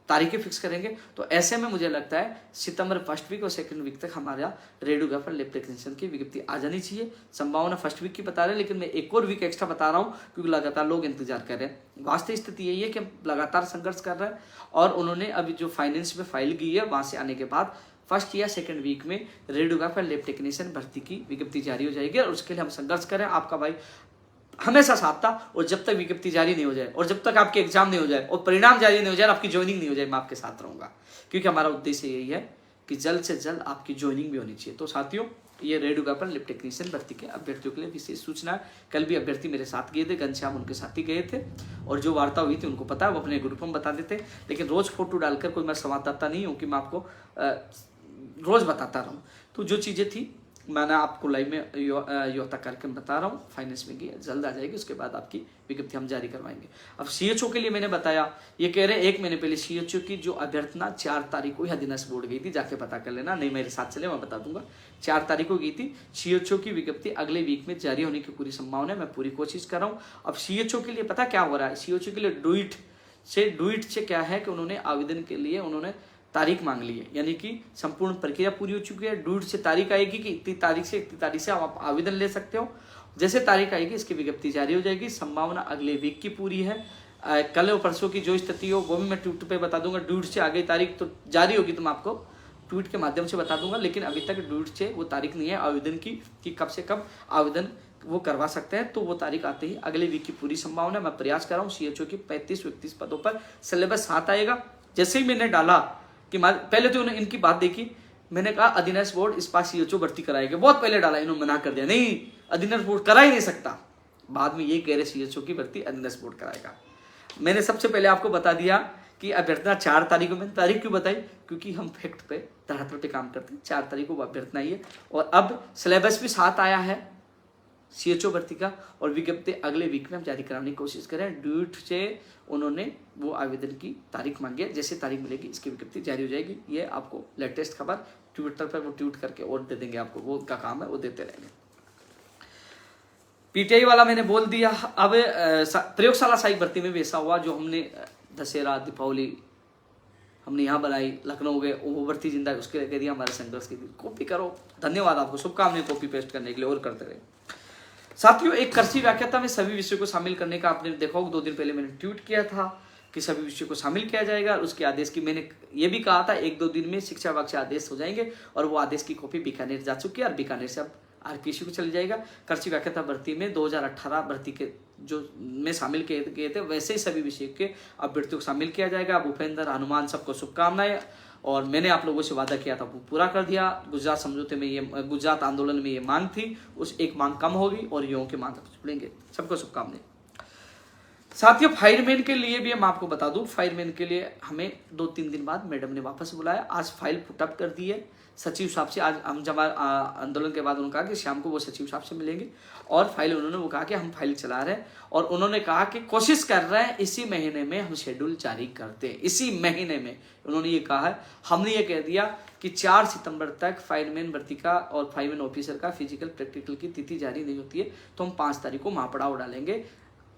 Speaker 1: तारीखें फिक्स करेंगे। तो ऐसे में मुझे लगता है सितंबर फर्स्ट वीक और सेकंड वीक तक हमारा रेडियोग्राफर लैब टेक्नीशियन की विज्ञप्ति आ जानी चाहिए। संभावना फर्स्ट वीक की बता रहे हैं, लेकिन मैं एक और वीक एक्स्ट्रा बता रहा हूँ क्योंकि लगातार लोग इंतजार कर रहे हैं। वास्तविक स्थिति यही है कि हम लगातार संघर्ष कर रहे हैं, और उन्होंने अभी जो फाइनेंस में फाइल की है वहां से आने के बाद फर्स्ट या सेकंड वीक में रेडियोग्राफर लैब टेक्नीशियन भर्ती की विज्ञप्ति जारी हो जाएगी, और उसके लिए हम संघर्ष करें। आपका भाई हमेशा साथ था, और जब तक विज्ञप्ति जारी नहीं हो जाए, और जब तक आपके एग्जाम नहीं हो जाए, और परिणाम जारी नहीं हो जाए, आपकी ज्वाइनिंग नहीं हो जाए, मैं आपके साथ रहूंगा, क्योंकि हमारा उद्देश्य यही है कि जल्द से जल्द आपकी ज्वाइनिंग भी होनी चाहिए। तो साथियों, ये रेडियोग्राफर लैब टेक्नीशियन भर्ती के अभ्यर्थियों के लिए विशेष सूचना है। कल भी अभ्यर्थी मेरे साथ गए थे, घनश्याम उनके साथ ही गए थे, और जो वार्ता हुई थी उनको पता है, वो अपने ग्रुप में बता देते। लेकिन रोज फोटो डालकर कोई मैं संवाददाता नहीं हूँ कि मैं आपको रोज बताता रहूँ। तो जो चीजें थी मैंने आपको लाइव में युवा कार्यक्रम बता रहा हूँ। फाइनेंस में की जल्द आ जाएगी, उसके बाद आपकी विज्ञप्ति हम जारी करवाएंगे। अब सीएचओ के लिए मैंने बताया, ये कह रहे 1 महीने पहले सीएचओ की जो अभ्यर्थना 4 तारीख को अधीनस्थ बोर्ड गई थी, जाके पता कर लेना, नहीं मेरे साथ चले मैं बता दूंगा। 4 तारीख को गई थी। सीएचओ की विज्ञप्ति अगले वीक में जारी होने की पूरी संभावना है, मैं पूरी कोशिश कर रहा हूँ। अब सीएचओ के लिए पता क्या हो रहा है, सीएचओ के लिए डूइट से क्या है कि उन्होंने आवेदन के लिए उन्होंने तारीख मांग ली है, यानी कि संपूर्ण प्रक्रिया पूरी हो चुकी है। डूइट से तारीख आएगी कि इतनी तारीख से आप आवेदन ले सकते हो। जैसे तारीख आएगी इसकी विज्ञप्ति जारी हो जाएगी। संभावना अगले वीक की पूरी है। कल और परसों की जो स्थिति हो वो भी मैं ट्वीट पे बता दूंगा। डूइट से आगे तारीख तो जारी होगी तो मैं आपको ट्वीट के माध्यम से बता दूंगा, लेकिन अभी तक डूइट से वो तारीख नहीं है आवेदन की कि कब से कब आवेदन वो करवा सकते हैं। तो वो तारीख आते ही अगले वीक की पूरी संभावना। मैं प्रयास कर रहा हूँ सीएचओ की 35-31 पदों पर सिलेबस 7 आएगा। जैसे ही मैंने डाला कि पहले तो इनकी बात देखी, मैंने कहा अधीनस्थ बोर्ड इस पास सीएचओ भर्ती कराएगा, बहुत पहले डाला, इन्होंने मना कर दिया, नहीं अधीनस्थ बोर्ड करा ही नहीं सकता। बाद में ये कह रहे सीएचओ की भर्ती अधीनस्थ बोर्ड कराएगा। मैंने सबसे पहले आपको बता दिया कि अभ्यर्थना 4 तारीख को, मैंने तारीख क्यों बताई, क्योंकि हम फैक्ट पे धरातल पे काम करते हैं। 4 तारीख को अभ्यर्थना ही है और अब सिलेबस भी साथ आया है सीएचओ भर्ती का, और विज्ञप्ति अगले वीक में हम जारी कराने की कोशिश करें। ड्यूट से उन्होंने वो आवेदन की तारीख मांगी है, जैसे तारीख मिलेगी इसकी विज्ञप्ति जारी हो जाएगी। ये आपको लेटेस्ट खबर ट्विटर पर वो ट्वीट करके और दे देंगे आपको, वो उनका काम है, वो देते रहेंगे। पीटीआई वाला मैंने बोल दिया। अब प्रयोगशाला सहायक भर्ती में भी ऐसा हुआ, जो हमने दशहरा दीपावली हमने यहाँ बनाई, लखनऊ गए, वो भर्ती जिंदा है, उसके लिए कह दिया हमारे संघर्ष की कॉपी करो। धन्यवाद आपको, शुभकामनाएं कॉपी पेस्ट करने के लिए, और करते रहे। साथियों, एक कृषि व्याख्याता में सभी विषयों को शामिल करने का आपने देखा होगा, 2 दिन पहले मैंने ट्वीट किया था कि सभी विषयों को शामिल किया जाएगा। उसके आदेश की मैंने ये भी कहा था 1-2 दिन में शिक्षा विभाग से आदेश हो जाएंगे, और वो आदेश की कॉपी बीकानेर जा चुकी है, और बीकानेर से अब आरपीएससी को चल जाएगा। कृषि व्याख्याता भर्ती में 2018 भर्ती के जो में शामिल किए थे, वैसे ही सभी विषय के अभ्यर्थियों को शामिल किया जाएगा। भूपेंद्र, हनुमान, सबको शुभकामनाएं। और मैंने आप लोगों से वादा किया था वो पूरा कर दिया। गुजरात समझौते में ये, गुजरात आंदोलन में ये मांग थी, उस एक मांग कम होगी और युवाओं की मांग जुड़ेंगे। सबको शुभकामनाएं। साथियों, फायरमैन के लिए भी हम आपको बता दूं, फायरमैन के लिए हमें 2-3 दिन बाद मैडम ने वापस बुलाया। आज फाइल पुटअप कर दी है सचिव साहब से। आज हम जब आंदोलन के बाद उन्होंने कहा कि शाम को वो सचिव साहब से मिलेंगे, और फाइल उन्होंने वो कहा कि हम फाइल चला रहे हैं, और उन्होंने कहा कि कोशिश कर रहे हैं इसी महीने में हम शेड्यूल जारी करते हैं। इसी महीने में उन्होंने ये कहा है। हमने ये कह दिया कि 4 सितंबर तक फायरमैन भर्ती का और फायरमैन ऑफिसर का फिजिकल प्रैक्टिकल की तिथि जारी नहीं होती है, तो हम 5 तारीख को महापड़ाव डालेंगे।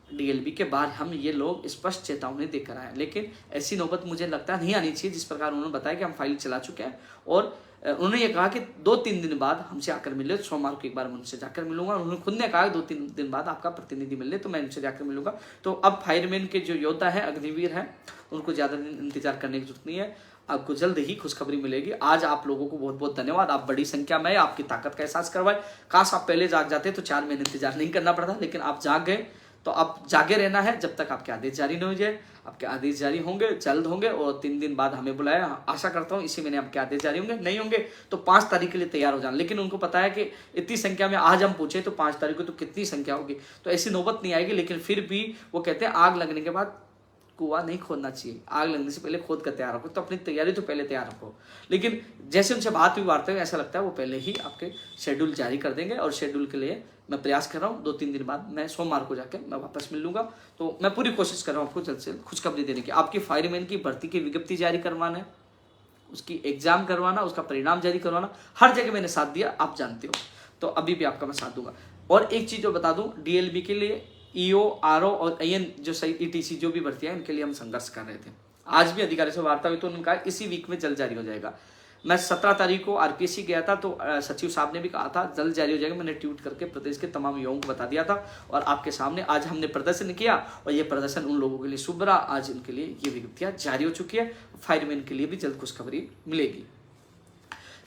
Speaker 1: डीएलबी के बाद हम ये लोग स्पष्ट चेतावनी देकर आए, लेकिन ऐसी नौबत मुझे लगता नहीं आनी चाहिए। जिस प्रकार उन्होंने बताया कि हम फाइल चला चुके हैं, और उन्होंने ये कहा कि 2-3 दिन बाद हमसे आकर मिले। सोमवार को एक बार मैं उनसे जाकर मिलूंगा। उन्होंने खुद ने कहा 2-3 दिन बाद आपका प्रतिनिधि मिलने, तो मैं उनसे जाकर मिलूंगा। तो अब फायरमैन के जो योद्धा है, अग्निवीर हैं, उनको ज़्यादा दिन इंतजार करने की जरूरत नहीं है। आपको जल्द ही खुशखबरी मिलेगी। आज आप लोगों को बहुत बहुत धन्यवाद, आप बड़ी संख्या में आपकी ताकत का एहसास करवाए। काश आप पहले जाग जाते तो 4 महीने इंतजार नहीं करना पड़ता, लेकिन आप जाग गए, तो आप जागे रहना है जब तक आपके आदेश जारी नहीं हो जाए। आपके आदेश जारी होंगे, जल्द होंगे, और 3 दिन बाद हमें बुलाया। आशा करता हूँ इसी महीने आपके आदेश जारी होंगे, नहीं होंगे तो 5 तारीख के लिए तैयार हो जाना। लेकिन उनको पता है कि इतनी संख्या में आज हम पूछे तो 5 तारीख को तो कितनी संख्या होगी, तो ऐसी नौबत नहीं आएगी। लेकिन फिर भी वो कहते हैं आग लगने के बाद कुआं नहीं खोदना चाहिए, आग लगने से पहले खोद कर तैयार रखो। तो अपनी तैयारी तो पहले तैयार रखो। लेकिन जैसे उनसे बात हुई वार्ता में, ऐसा लगता है वो पहले ही आपके शेड्यूल जारी कर देंगे, और शेड्यूल के लिए मैं प्रयास कर रहा हूँ। 2-3 दिन बाद मैं सोमवार को जाकर मैं वापस मिल लूंगा। तो मैं पूरी कोशिश कर रहा हूँ आपको जल्द से जल्द खुशखबरी देने की। आपकी फायरमैन की भर्ती की विज्ञप्ति जारी करवाना है, उसकी एग्जाम करवाना, उसका परिणाम जारी करवाना, हर जगह मैंने साथ दिया, आप जानते हो। तो अभी भी आपका मैं साथ दूंगा। और एक चीज़ जो बता दूं, डीएलबी के लिए ईओ, आरओ और आईएन जो सही ईटीसी जो भी भर्तियां हैं, इनके लिए हम संघर्ष कर रहे थे। आज भी अधिकारी से वार्ता हुई तो उन्होंने कहा इसी वीक में जल्द जारी हो जाएगा। मैं 17 तारीख को आरपीएससी गया था, तो सचिव साहब ने भी कहा था जल्द जारी हो जाएगा। मैंने ट्वीट करके प्रदेश के तमाम युवाओं को बता दिया था, और आपके सामने आज हमने प्रदर्शन किया, और ये प्रदर्शन उन लोगों के लिए शुभ रहा। आज इनके लिए ये विज्ञप्तियां जारी हो चुकी है। फायरमैन के लिए भी जल्द खुशखबरी मिलेगी।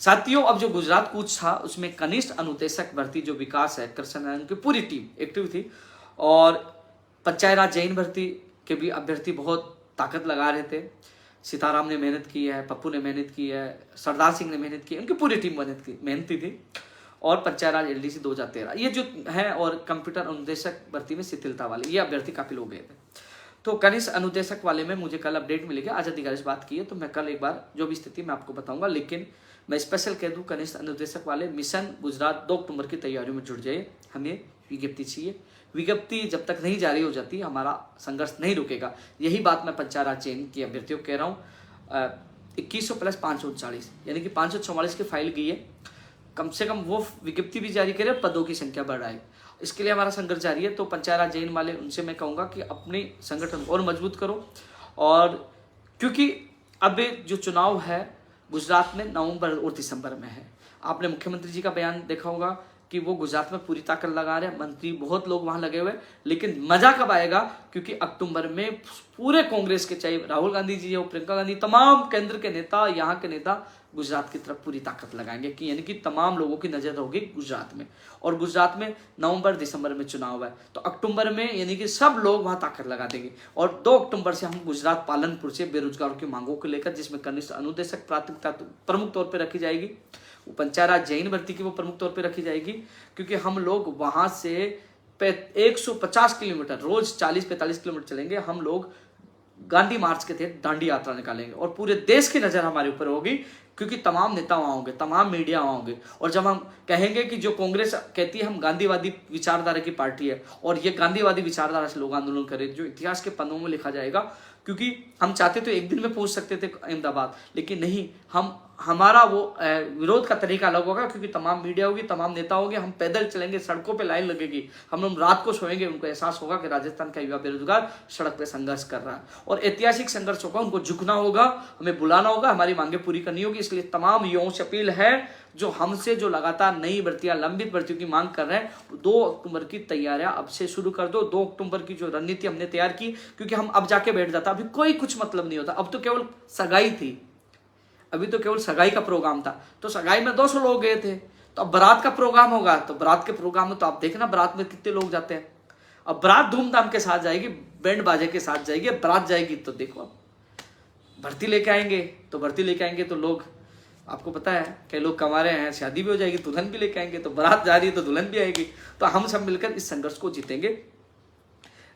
Speaker 1: साथियों, अब जो गुजरात कूच था उसमें कनिष्ठ अनुदेशक भर्ती जो विकास है, कृष्ण नारायण की पूरी टीम एक्टिव थी, और पंचायत राज जैन भर्ती के भी अभ्यर्थी बहुत ताकत लगा रहे थे। सीताराम ने मेहनत की है, पप्पू ने मेहनत की है, सरदार सिंह ने मेहनत की है, उनकी पूरी टीम मेहनती थी। और पंचायत राज एलडीसी 2013 ये जो है, और कंप्यूटर अनुदेशक भर्ती में शिथिलता वाले ये अभ्यर्थी काफी लोग गए थे। तो कनिष्ठ अनुदेशक वाले में मुझे कल अपडेट मिलेगी। आज अधिकारी से बात की है, तो मैं कल एक बार जो भी स्थिति मैं आपको बताऊंगा। लेकिन मैं स्पेशल कह दूं, कनिष्ठ अनुदेशक वाले मिशन गुजरात 2 अक्टूबर की तैयारियों में जुट जाइए। हमें विज्ञप्ति चाहिए। विज्ञप्ति जब तक नहीं जारी हो जाती हमारा संघर्ष नहीं रुकेगा। यही बात मैं पंचायत राज चयन की अभ्यर्थियों को कह रहा हूँ। 2100 + 539 यानी कि 544 की फाइल गई है। कम से कम वो विज्ञप्ति भी जारी करे, पदों की संख्या बढ़ाए। इसके लिए हमारा संघर्ष जारी है। तो पंचायत राज जैन वाले, उनसे मैं कहूँगा कि अपने संगठन को और मजबूत करो। और क्योंकि अब जो चुनाव है गुजरात में नवंबर और दिसंबर में है, आपने मुख्यमंत्री जी का बयान देखा होगा कि वो गुजरात में पूरी ताकत लगा रहे हैं, मंत्री बहुत लोग वहां लगे हुए, लेकिन मजा कब आएगा, क्योंकि अक्टूबर में पूरे कांग्रेस के, चाहे राहुल गांधी जी हो, प्रियंका गांधी, तमाम केंद्र के नेता, यहाँ के नेता गुजरात की तरफ पूरी ताकत लगाएंगे, कि यानी कि तमाम लोगों की नजर होगी गुजरात में। और गुजरात में नवंबर दिसंबर में चुनाव है, तो अक्टूबर में यानी कि सब लोग वहां ताकत लगा देंगे। और 2 अक्टूबर से हम गुजरात पालनपुर से बेरोजगारों की मांगों को लेकर, जिसमें कनिष्ठ अनुदेशक प्राथमिकता प्रमुख तौर पर रखी जाएगी, पंचायत राज जैन भर्ती की वो प्रमुख तौर पर रखी जाएगी, क्योंकि हम लोग वहां से 150 किलोमीटर रोज 40-45 किलोमीटर चलेंगे। हम लोग गांधी मार्च के तहत दांडी यात्रा निकालेंगे और पूरे देश की नजर हमारे ऊपर होगी, क्योंकि तमाम नेता वहां होंगे, तमाम मीडिया वहां होंगे। और जब हम कहेंगे कि जो कांग्रेस कहती है हम गांधीवादी विचारधारा की पार्टी है, और ये गांधीवादी विचारधारा से लोग आंदोलन करें, जो इतिहास के पन्नों में लिखा जाएगा। क्योंकि हम चाहते तो एक दिन में पहुंच सकते थे अहमदाबाद, लेकिन नहीं, हमारा वो विरोध का तरीका अलग होगा, क्योंकि तमाम मीडिया होगी, तमाम नेता होंगे, हम पैदल चलेंगे, सड़कों पे लाइन लगेगी, हम लोग रात को सोएंगे, उनको एहसास होगा कि राजस्थान का युवा बेरोजगार सड़क पे संघर्ष कर रहा है, और ऐतिहासिक संघर्ष होगा, उनको झुकना होगा, हमें बुलाना होगा, हमारी मांगे पूरी करनी होगी। इसलिए तमाम युवाओं से अपील है, जो हमसे जो लगातार नई भर्तियां, लंबित भर्तियों की मांग कर रहे हैं, 2 अक्टूबर की तैयारियां अब से शुरू कर दो। 2 अक्टूबर की जो रणनीति हमने तैयार की, क्योंकि हम अब जाके बैठ जाता, अभी कोई कुछ मतलब नहीं होता, अब तो केवल सगाई थी, अभी तो केवल सगाई का प्रोग्राम था, तो सगाई में 200 लोग गए थे, तो अब बारात का प्रोग्राम होगा, तो बारात के प्रोग्राम में तो आप देखना बारात में कितने लोग जाते हैं। अब बारात धूमधाम के साथ जाएगी, बैंड बाजे के साथ जाएगी, बारात जाएगी, तो देखो अब भर्ती लेके आएंगे, तो भर्ती लेके आएंगे तो लोग, आपको पता है कई लोग कमा रहे हैं, शादी भी हो जाएगी, दुल्हन भी लेके आएंगे, तो बारात जा रही है तो दुल्हन भी आएगी, तो हम सब मिलकर इस संघर्ष को जीतेंगे।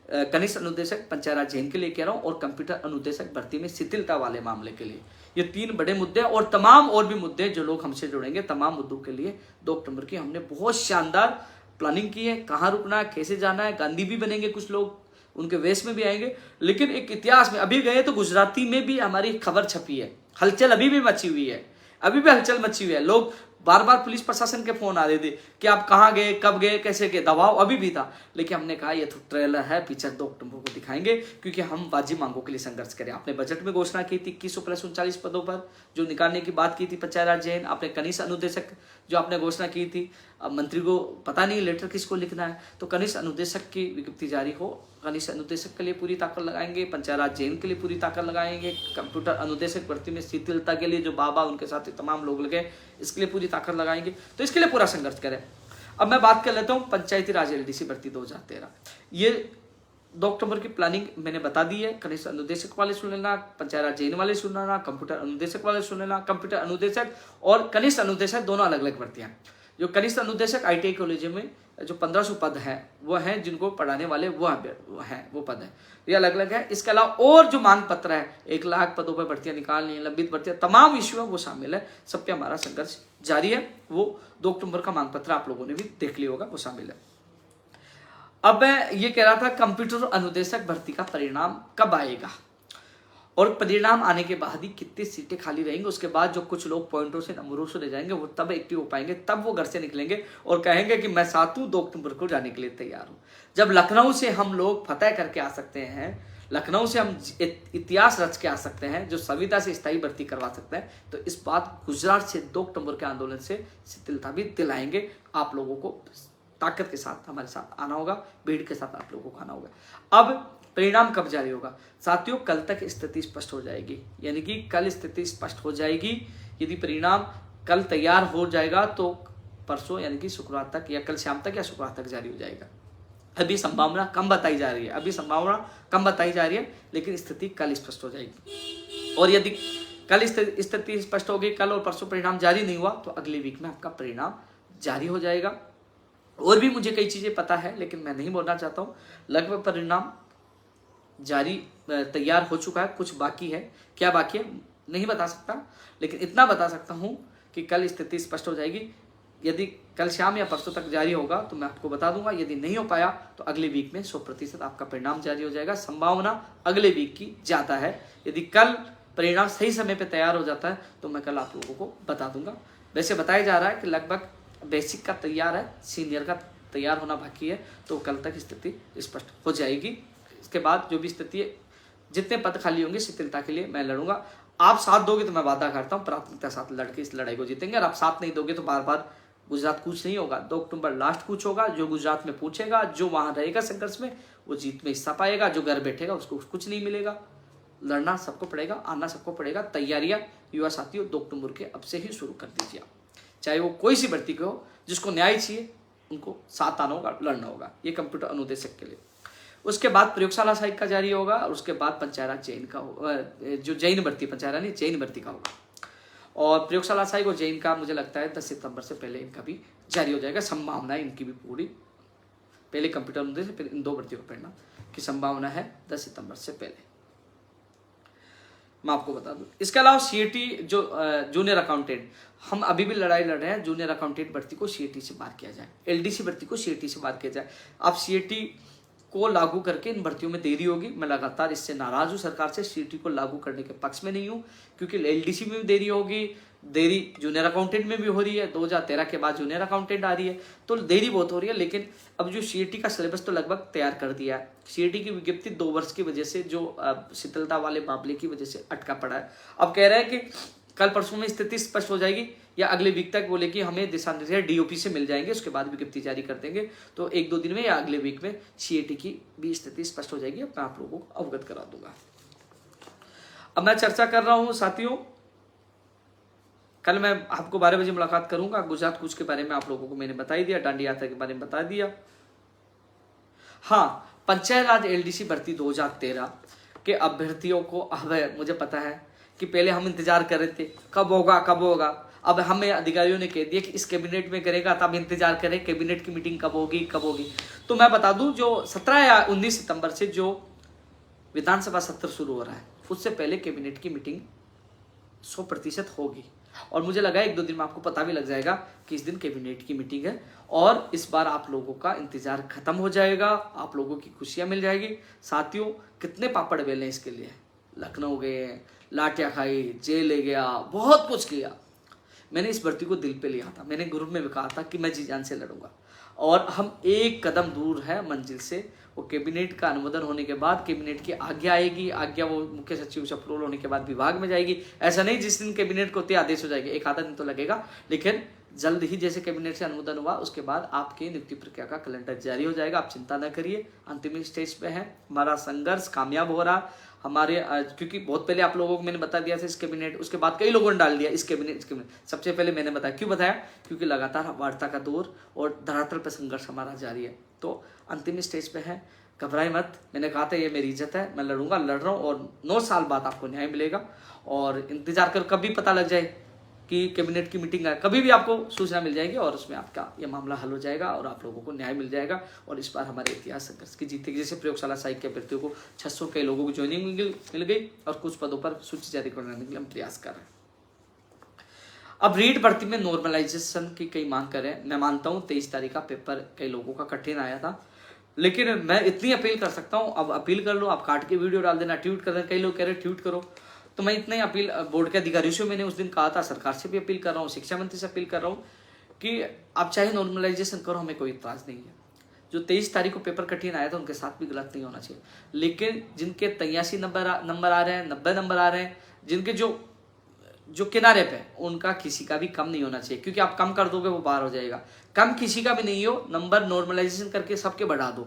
Speaker 1: कनिष्ठ अनुदेशक पंचायत राज जैन के लिए कह रहा हूं, और कंप्यूटर अनुदेशक भर्ती में शिथिलता वाले मामले के लिए, ये 3 बड़े मुद्दे, और तमाम और भी मुद्दे जो लोग हमसे जुड़ेंगे, तमाम मुद्दों के लिए 2 अक्टूबर की हमने बहुत शानदार प्लानिंग की है, कहाँ रुकना है, कैसे जाना है। गांधी भी बनेंगे कुछ लोग, उनके वेश में भी आएंगे, लेकिन एक इतिहास में अभी गए तो गुजराती में भी हमारी खबर छपी है, हलचल अभी भी मची हुई है, अभी भी हलचल मची हुई है। लोग बार बार पुलिस प्रशासन के फोन आ रहे थे कि आप कहाँ गए, कब गए, कैसे गए, दबाव अभी भी था, लेकिन हमने कहा ये तो ट्रेलर है, पिक्चर 2 अक्टूबर को दिखाएंगे, क्योंकि हम वाजिब मांगों के लिए संघर्ष करें। आपने बजट में घोषणा की थी 2139 पदों पर जो निकालने की बात की थी पंचायत राज जैन, आपने कनिष्ठ अनुदेशक जो आपने घोषणा की थी, अब मंत्री को पता नहीं लेटर किसको लिखना है, तो कनिष्ठ अनुदेशक की विज्ञप्ति जारी हो, कनिष्ठ अनुदेशक के लिए पूरी ताकत लगाएंगे, पंचायत राज जैन के लिए पूरी ताकत लगाएंगे, कंप्यूटर अनुदेशक भर्ती में शिथिलता के लिए जो बाबा उनके साथ तमाम लोग लगे, इसके लिए पूरी ताकत लगाएंगे, तो इसके लिए पूरा संघर्ष करें। अब मैं बात कर लेता हूं पंचायती राज एलडीसी भर्ती 2013, ये 2 अक्टूबर की प्लानिंग मैंने बता दी है। कनिष्ठ अनुदेशक वाले सुन लेना, पंचायत राज जैन वाले सुन लेना, कंप्यूटर अनुदेशक वाले सुन लेना। कंप्यूटर अनुदेशक और कनिष्ठ अनुदेशक दोनों अलग अलग भर्तियां। जो कनिष्ठ अनुदेशक ITI कॉलेज में जो 1500 पद हैं वो हैं, जिनको पढ़ाने वाले वो हैं, वो पद है, ये अलग अलग है। इसके अलावा और जो मांग पत्र है, 1 लाख पदों पर भर्तियां निकालनी है, लंबित भर्तियां, तमाम इश्यू है वो शामिल है, सब पे हमारा संघर्ष जारी है। वो 2 अक्टूबर का मांग पत्र आप लोगों ने भी देख लिया होगा, वो शामिल है। अब मैं ये कह रहा था कंप्यूटर अनुदेशक भर्ती का परिणाम कब आएगा, और परिणाम आने के बाद ही कितनी सीटें खाली रहेंगी, उसके बाद जो कुछ लोग पॉइंटों से नंबरों से ले जाएंगे वो तब एक्टिव हो पाएंगे, तब वो घर से निकलेंगे और कहेंगे कि मैं 2 अक्टूबर को जाने के लिए तैयार हूं। जब लखनऊ से हम लोग फतेह करके आ सकते हैं, लखनऊ से हम इतिहास रच के आ सकते हैं, जो संविदा से स्थायी भर्ती करवा सकते हैं, तो इस बात गुजरात से 2 अक्टूबर के आंदोलन से शिथिलता भी दिलाएंगे। आप लोगों को ताकत के साथ हमारे साथ आना होगा, भीड़ के साथ आप लोगों को आना होगा। अब परिणाम कब जारी होगा साथियों, कल तक स्थिति स्पष्ट हो जाएगी, यानी कि कल स्थिति स्पष्ट हो जाएगी। यदि परिणाम कल तैयार हो जाएगा तो परसों यानी कि शुक्रवार तक या कल शाम तक या शुक्रवार तक जारी हो जाएगा। अभी संभावना कम बताई जा रही है, लेकिन स्थिति कल स्पष्ट हो जाएगी। और यदि कल स्थिति स्पष्ट होगी, कल और परसों परिणाम जारी नहीं हुआ, तो अगले वीक में आपका परिणाम जारी हो जाएगा। और भी मुझे कई चीजें पता है, लेकिन मैं नहीं बोलना चाहता हूँ। लगभग परिणाम जारी तैयार हो चुका है, कुछ बाकी है, क्या बाकी है नहीं बता सकता, लेकिन इतना बता सकता हूं कि कल स्थिति स्पष्ट हो जाएगी। यदि कल शाम या परसों तक जारी होगा तो मैं आपको बता दूंगा, यदि नहीं हो पाया तो अगले वीक में 100% आपका परिणाम जारी हो जाएगा। संभावना अगले वीक की ज्यादा है। यदि कल परिणाम सही समय पर तैयार हो जाता है तो मैं कल आप लोगों को बता दूंगा। वैसे बताया जा रहा है कि लगभग बेसिक का तैयार है, सीनियर का तैयार होना बाकी है, तो कल तक स्थिति स्पष्ट हो जाएगी। इसके बाद जो भी स्थिति है, जितने पद खाली होंगे शिथिलता के लिए मैं लड़ूंगा। आप साथ दोगे तो मैं वादा करता हूं प्राथमिकता साथ लड़के इस लड़ाई को जीतेंगे, और आप साथ नहीं दोगे तो बार बार गुजरात कूच नहीं होगा, 2 अक्टूबर लास्ट कूच होगा। जो गुजरात में पूछेगा, जो वहां रहेगा संघर्ष में, वो जीत में हिस्सा पाएगा। जो घर बैठेगा उसको कुछ नहीं मिलेगा। लड़ना सबको पड़ेगा, आना सबको पड़ेगा। तैयारियां युवा साथियों 2 अक्टूबर के अब से ही शुरू कर दीजिए। चाहे वो कोई सी भर्ती के हो, जिसको न्याय चाहिए उनको साथ आना होगा, लड़ना होगा। ये कंप्यूटर अनुदेशक के लिए। उसके बाद प्रयोगशाला सहायक का जारी होगा और उसके बाद पंचायत जैन का होगा, जो जैन भर्ती, पंचायत नहीं जैन भर्ती का होगा। और प्रयोगशाला सहायक और जैन का मुझे लगता है 10 सितंबर से पहले इनका भी जारी हो जाएगा। संभावना है इनकी भी पूरी, पहले कंप्यूटर अनुदेशक फिर इन 2 भर्तियों को पढ़ना की संभावना है 10 सितंबर से पहले, मैं आपको बता दूं। इसके अलावा सीएटी जो जूनियर अकाउंटेंट, हम अभी भी लड़ाई लड़ रहे हैं, जूनियर अकाउंटेंट भर्ती को सीएटी से बाहर किया जाए, एलडीसी भर्ती को सीएटी से बाहर किया जाए। अब सीएटी को लागू करके इन भर्तियों में देरी होगी। मैं लगातार इससे नाराज हूं, सरकार से। सीएटी को लागू करने के पक्ष में नहीं हूं, क्योंकि एलडीसी में भी देरी होगी, देरी जूनियर अकाउंटेंट में भी हो रही है। 2013 के बाद जूनियर अकाउंटेंट आ रही है, तो देरी बहुत हो रही है। लेकिन अब जो सीएटी का सिलेबस तो लगभग तैयार कर दिया है। सीएटी की विज्ञप्ति 2 वर्ष की वजह से, जो शीतलता वाले मामले की वजह से अटका पड़ा है। अब कह रहे हैं कि कल परसों में स्थिति स्पष्ट हो जाएगी, या अगले वीक तक बोले कि हमें दिशा निर्देश डीओपी से मिल जाएंगे, उसके बाद विज्ञप्ति जारी कर देंगे। तो 1-2 दिन में या अगले वीक में सीएटी की भी स्थिति स्पष्ट हो जाएगी। अब मैं आप लोगों को अवगत करा दूंगा। अब मैं चर्चा कर रहा हूं साथियों, कल मैं आपको 12 बजे मुलाकात करूंगा। गुजरात कूच के बारे में आप लोगों को मैंने बता ही दिया, दांडी यात्रा के बारे में बता दिया। हाँ, पंचायत राज एलडीसी भर्ती 2013 के अभ्यर्थियों को अब मुझे पता है कि पहले हम इंतजार कर रहे थे कब होगा कब होगा। अब हमें अधिकारियों ने कह दिया कि इस कैबिनेट में करेगा, तब इंतजार करें कैबिनेट की मीटिंग कब होगी कब होगी। तो मैं बता दूं, जो 17 या 19 सितंबर से जो विधानसभा सत्र शुरू हो रहा है, उससे पहले कैबिनेट की मीटिंग 100% होगी। और मुझे लगा 1-2 दिन में आपको पता भी लग जाएगा कि इस दिन कैबिनेट की मीटिंग है। और इस बार आप लोगों का इंतजार खत्म हो जाएगा, आप लोगों की खुशियां मिल जाएगी। साथियों, कितने पापड़ बेले इसके लिए, लखनऊ गए, लाठियां खाई, जेल ले गया, बहुत कुछ किया। मैंने इस भर्ती को दिल पे लिया था। मैंने ग्रुप में भी कहा था कि मैं जी जान से लड़ूंगा। और हम एक कदम दूर है मंजिल से। वो कैबिनेट का अनुमोदन होने के बाद कैबिनेट की आज्ञा आएगी, आज्ञा वो मुख्य सचिव से अप्रूवल होने के बाद विभाग में जाएगी। ऐसा नहीं जिस दिन कैबिनेट को होते आदेश हो जाएगा, 1 आधा दिन तो लगेगा, लेकिन जल्द ही जैसे कैबिनेट से अनुमोदन हुआ उसके बाद आपकी नियुक्ति प्रक्रिया का कैलेंडर जारी हो जाएगा। आप चिंता न करिए, अंतिम स्टेज पे है। हमारा संघर्ष कामयाब हो रहा हमारे, क्योंकि बहुत पहले आप लोगों को मैंने बता दिया था इस कैबिनेट, उसके बाद कई लोगों ने डाल दिया इस कैबिनेट। सबसे पहले मैंने बताया, क्यों बताया? क्योंकि लगातार वार्ता का दौर और धरातल पर संघर्ष हमारा जारी है। तो अंतिम स्टेज पे है, घबराए मत। मैंने कहा था ये मेरी इज्जत है, मैं लड़ूंगा, लड़ रहा हूँ। और 9 साल बाद आपको न्याय मिलेगा। और इंतजार कर, कभी पता लग जाए कि कैबिनेट की मीटिंग है, कभी भी आपको सूचना मिल जाएगी और उसमें आपका ये मामला हल हो जाएगा और आप लोगों को न्याय मिल जाएगा। और इस बार हमारे इतिहास संघर्ष की जीतेगी। जैसे प्रयोगशाला सहायक के अभ्यर्थियों को 600 के लोगों को ज्वाइनिंग मिल गई और कुछ पदों पर सूची जारी करने के लिए हम प्रयास कर रहे हैं। अब रीट भर्ती में नॉर्मलाइजेशन की कई मांग कर रहे हैं। मैं मानता हूँ 23 तारीख का पेपर कई लोगों का कठिन आया था, लेकिन मैं इतनी अपील कर सकता हूँ, अब अपील कर लो, आप काट के वीडियो डाल देना, ट्वीट कर देना। कई लोग कह रहे ट्वीट करो, तो मैं इतना ही अपील बोर्ड के अधिकारियों से मैंने उस दिन कहा था, सरकार से भी अपील कर रहा हूँ, शिक्षा मंत्री से अपील कर रहा हूँ कि आप चाहे नॉर्मलाइजेशन करो, हमें कोई इतराज नहीं है। जो 23 तारीख को पेपर कठिन आया था उनके साथ भी गलत नहीं होना चाहिए। लेकिन जिनके 83 नंबर आ रहे हैं, 90 नंबर आ रहे हैं, जिनके जो किनारे पे, उनका किसी का भी कम नहीं होना चाहिए। क्योंकि आप कम कर दोगे वो बाहर हो जाएगा। कम किसी का भी नहीं हो, नंबर नॉर्मलाइजेशन करके सबके बढ़ा दो,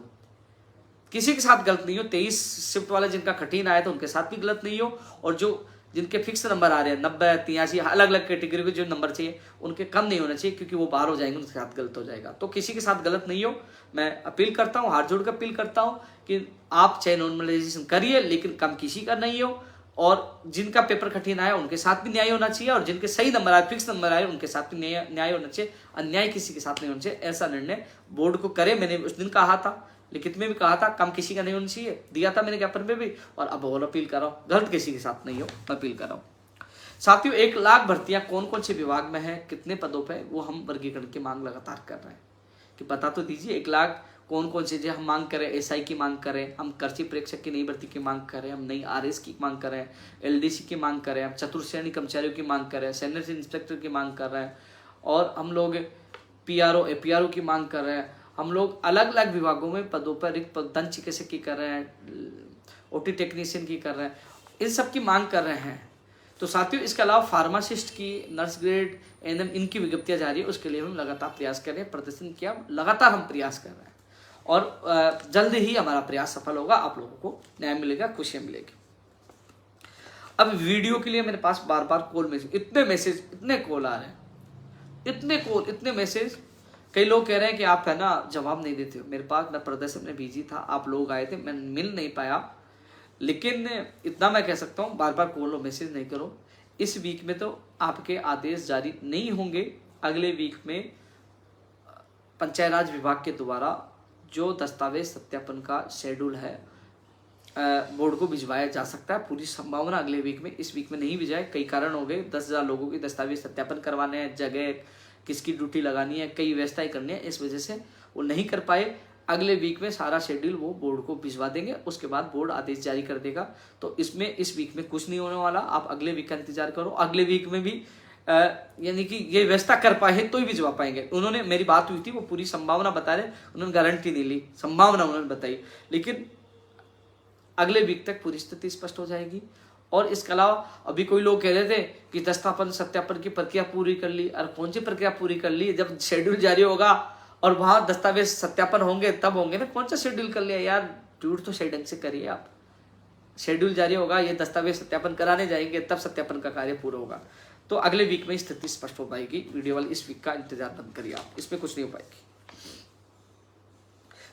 Speaker 1: किसी के साथ गलत नहीं हो। 23 शिफ्ट वाले जिनका कठिन आया था उनके साथ भी गलत नहीं हो, और जो जिनके फिक्स नंबर आ रहे हैं 90, 83, अलग अलग कैटेगरी के जो नंबर चाहिए उनके कम नहीं होना चाहिए, क्योंकि वो बाहर हो जाएंगे, उनके साथ गलत हो जाएगा। तो किसी के साथ गलत नहीं हो। मैं अपील करता हूँ, हाथ जोड़ कर अपील करता हूँ कि आप चाहे नॉर्मलाइजेशन करिए, लेकिन कम किसी का नहीं हो। और जिनका पेपर कठिन आया उनके साथ भी न्याय होना चाहिए, और जिनके सही नंबर आए, फिक्स नंबर आए, उनके साथ भी न्याय होना चाहिए। अन्याय किसी के साथ नहीं होना चाहिए। ऐसा निर्णय बोर्ड को करे। मैंने उस दिन कहा था, लिखित में भी कहा था, कम किसी का नहीं होना चाहिए, दिया था मैंने ज्ञापन में भी, और अब और अपील कर रहा हूँ, गलत किसी के साथ नहीं हो, मैं अपील कर रहा हूँ। साथियों, 1 लाख भर्तियां कौन कौन से विभाग में है, कितने पदों पे, वो हम वर्गीकरण की मांग लगातार कर रहे हैं कि बता तो दीजिए 1 लाख कौन कौन से हम मांग करें। एसआई की मांग करें, हम कृषि प्रेक्षक की नई भर्ती की मांग करें, हम नई आरएस की मांग करें, एलडीसी की मांग करें, हम चतुर्श्रेणी कर्मचारियों की मांग करें, सैनिटरी इंस्पेक्टर की मांग कर रहे हैं, और हम लोग पीआरओ एपीआरओ की मांग कर रहे हैं। हम लोग अलग अलग विभागों में पदों पर रिक्त पद, दंत चिकित्सक की कर रहे हैं, ओटी टेक्नीशियन की कर रहे हैं, इन सब की मांग कर रहे हैं। तो साथियों इसके अलावा फार्मासिस्ट की, नर्स ग्रेड, एएनएम इनकी विज्ञप्तियां जारी है, उसके लिए हम लगातार प्रयास कर रहे हैं। प्रदर्शन किया, लगातार हम प्रयास कर रहे हैं और जल्द ही हमारा प्रयास सफल होगा, आप लोगों को न्याय मिलेगा, खुशियां मिलेगी। अब वीडियो के लिए मेरे पास बार बार कॉल मैसेज, इतने कॉल आ रहे हैं, इतने कॉल, इतने मैसेज। कई लोग कह रहे हैं कि आप है ना जवाब नहीं देते हो। मेरे पास, मैं प्रदर्शन में बिजी था, आप लोग आए थे, मैं मिल नहीं पाया, लेकिन इतना मैं कह सकता हूँ बार बार कॉल और मैसेज नहीं करो। इस वीक में तो आपके आदेश जारी नहीं होंगे। अगले वीक में पंचायत राज विभाग के द्वारा जो दस्तावेज सत्यापन का शेड्यूल है बोर्ड को भिजवाया जा सकता है। पूरी संभावना अगले वीक में, इस वीक में नहीं भिजाए, कई कारण हो गए। 10,000 लोगों की दस्तावेज सत्यापन करवाने हैं, जगह किसकी ड्यूटी लगानी है, कई व्यवस्थाएं करनी है, इस वजह से वो नहीं कर पाए। अगले वीक में सारा शेड्यूल वो बोर्ड को भिजवा देंगे, उसके बाद बोर्ड आदेश जारी कर देगा। तो इसमें इस वीक में कुछ नहीं होने वाला, आप अगले वीक का इंतजार करो। अगले वीक में भी यानी कि ये व्यवस्था कर पाए तो ही भिजवा पाएंगे। उन्होंने, मेरी बात हुई थी, वो पूरी संभावना बता रहे, उन्होंने गारंटी नहीं ली, संभावना उन्होंने बताई, लेकिन अगले वीक तक पूरी स्थिति स्पष्ट हो जाएगी। और इसके अलावा अभी कोई लोग कह रहे थे कि दस्तावेज सत्यापन की प्रक्रिया पूरी कर ली। अरे कौन सी प्रक्रिया पूरी कर ली? जब शेड्यूल जारी होगा और वहां दस्तावेज सत्यापन होंगे तब होंगे ना। कौन सा शेड्यूल कर लिया यार? ड्यूट तो सही ढंग से करिए आप। शेड्यूल जारी होगा, ये दस्तावेज सत्यापन कराने जाएंगे, तब सत्यापन का कार्य पूरा होगा। तो अगले वीक में स्थिति स्पष्ट हो पाएगी। वीडियो वाले इस वीक का इंतजार बंद करिए आप, इसमें कुछ नहीं हो पाएगी।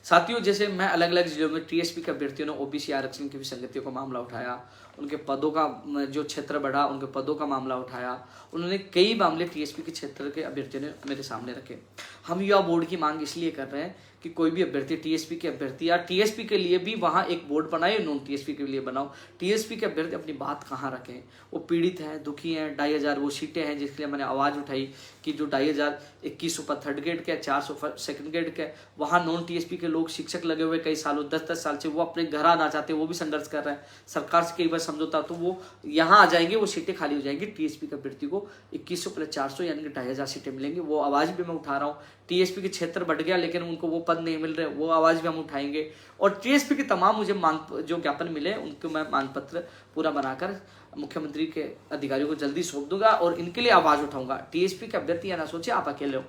Speaker 1: साथियों, जैसे मैं अलग अलग जिलों में टीएसपी के अभ्यर्थियों ने ओबीसी आरक्षण की विसंगतियों का मामला उठाया, उनके पदों का जो क्षेत्र बढ़ा, उनके पदों का मामला उठाया, उन्होंने कई मामले टीएसपी के क्षेत्र के अभ्यर्थियों ने मेरे सामने रखे। हम युवा बोर्ड की मांग इसलिए कर रहे हैं कि कोई भी अभ्यर्थी, टीएसपी के अभ्यर्थी या टीएसपी के लिए भी वहाँ एक बोर्ड बनाए, नॉन टीएसपी के लिए बनाओ। टीएसपी के अभ्यर्थी अपनी बात कहाँ रखें? वो पीड़ित हैं, दुखी हैं। 2,500 वो सीटें हैं जिसके लिए मैंने आवाज़ उठाई कि जो 2,500, 2100 पर थर्ड ग्रेड के, 400 सेकंड ग्रेड के, वहाँ नॉन टीएसपी के लोग, शिक्षक लगे हुए कई सालों, 10-10 साल से, वो अपने घर आना चाहते, वो भी संघर्ष कर रहे हैं। सरकार से कई बार समझौता, तो वो यहाँ आ जाएंगे, वो सीटें खाली हो जाएंगी। टीएसपी के अभ्यर्थी को 2100 प्लस 400 यानी कि 2,500 सीटें मिलेंगी। वो आवाज़ भी मैं उठा रहा हूँ। टीएसपी के क्षेत्र बढ़ गया लेकिन उनको वो पद नहीं मिल रहे, वो आवाज़ भी हम उठाएंगे। और टीएसपी के तमाम मुझे मांग, जो ज्ञापन मिले, उनको मैं मांग पत्र पूरा बनाकर मुख्यमंत्री के अधिकारियों को जल्दी सौंप दूंगा और इनके लिए आवाज़ उठाऊंगा। टीएसपी के अभ्यर्थी या ना सोचे आप अकेले हो,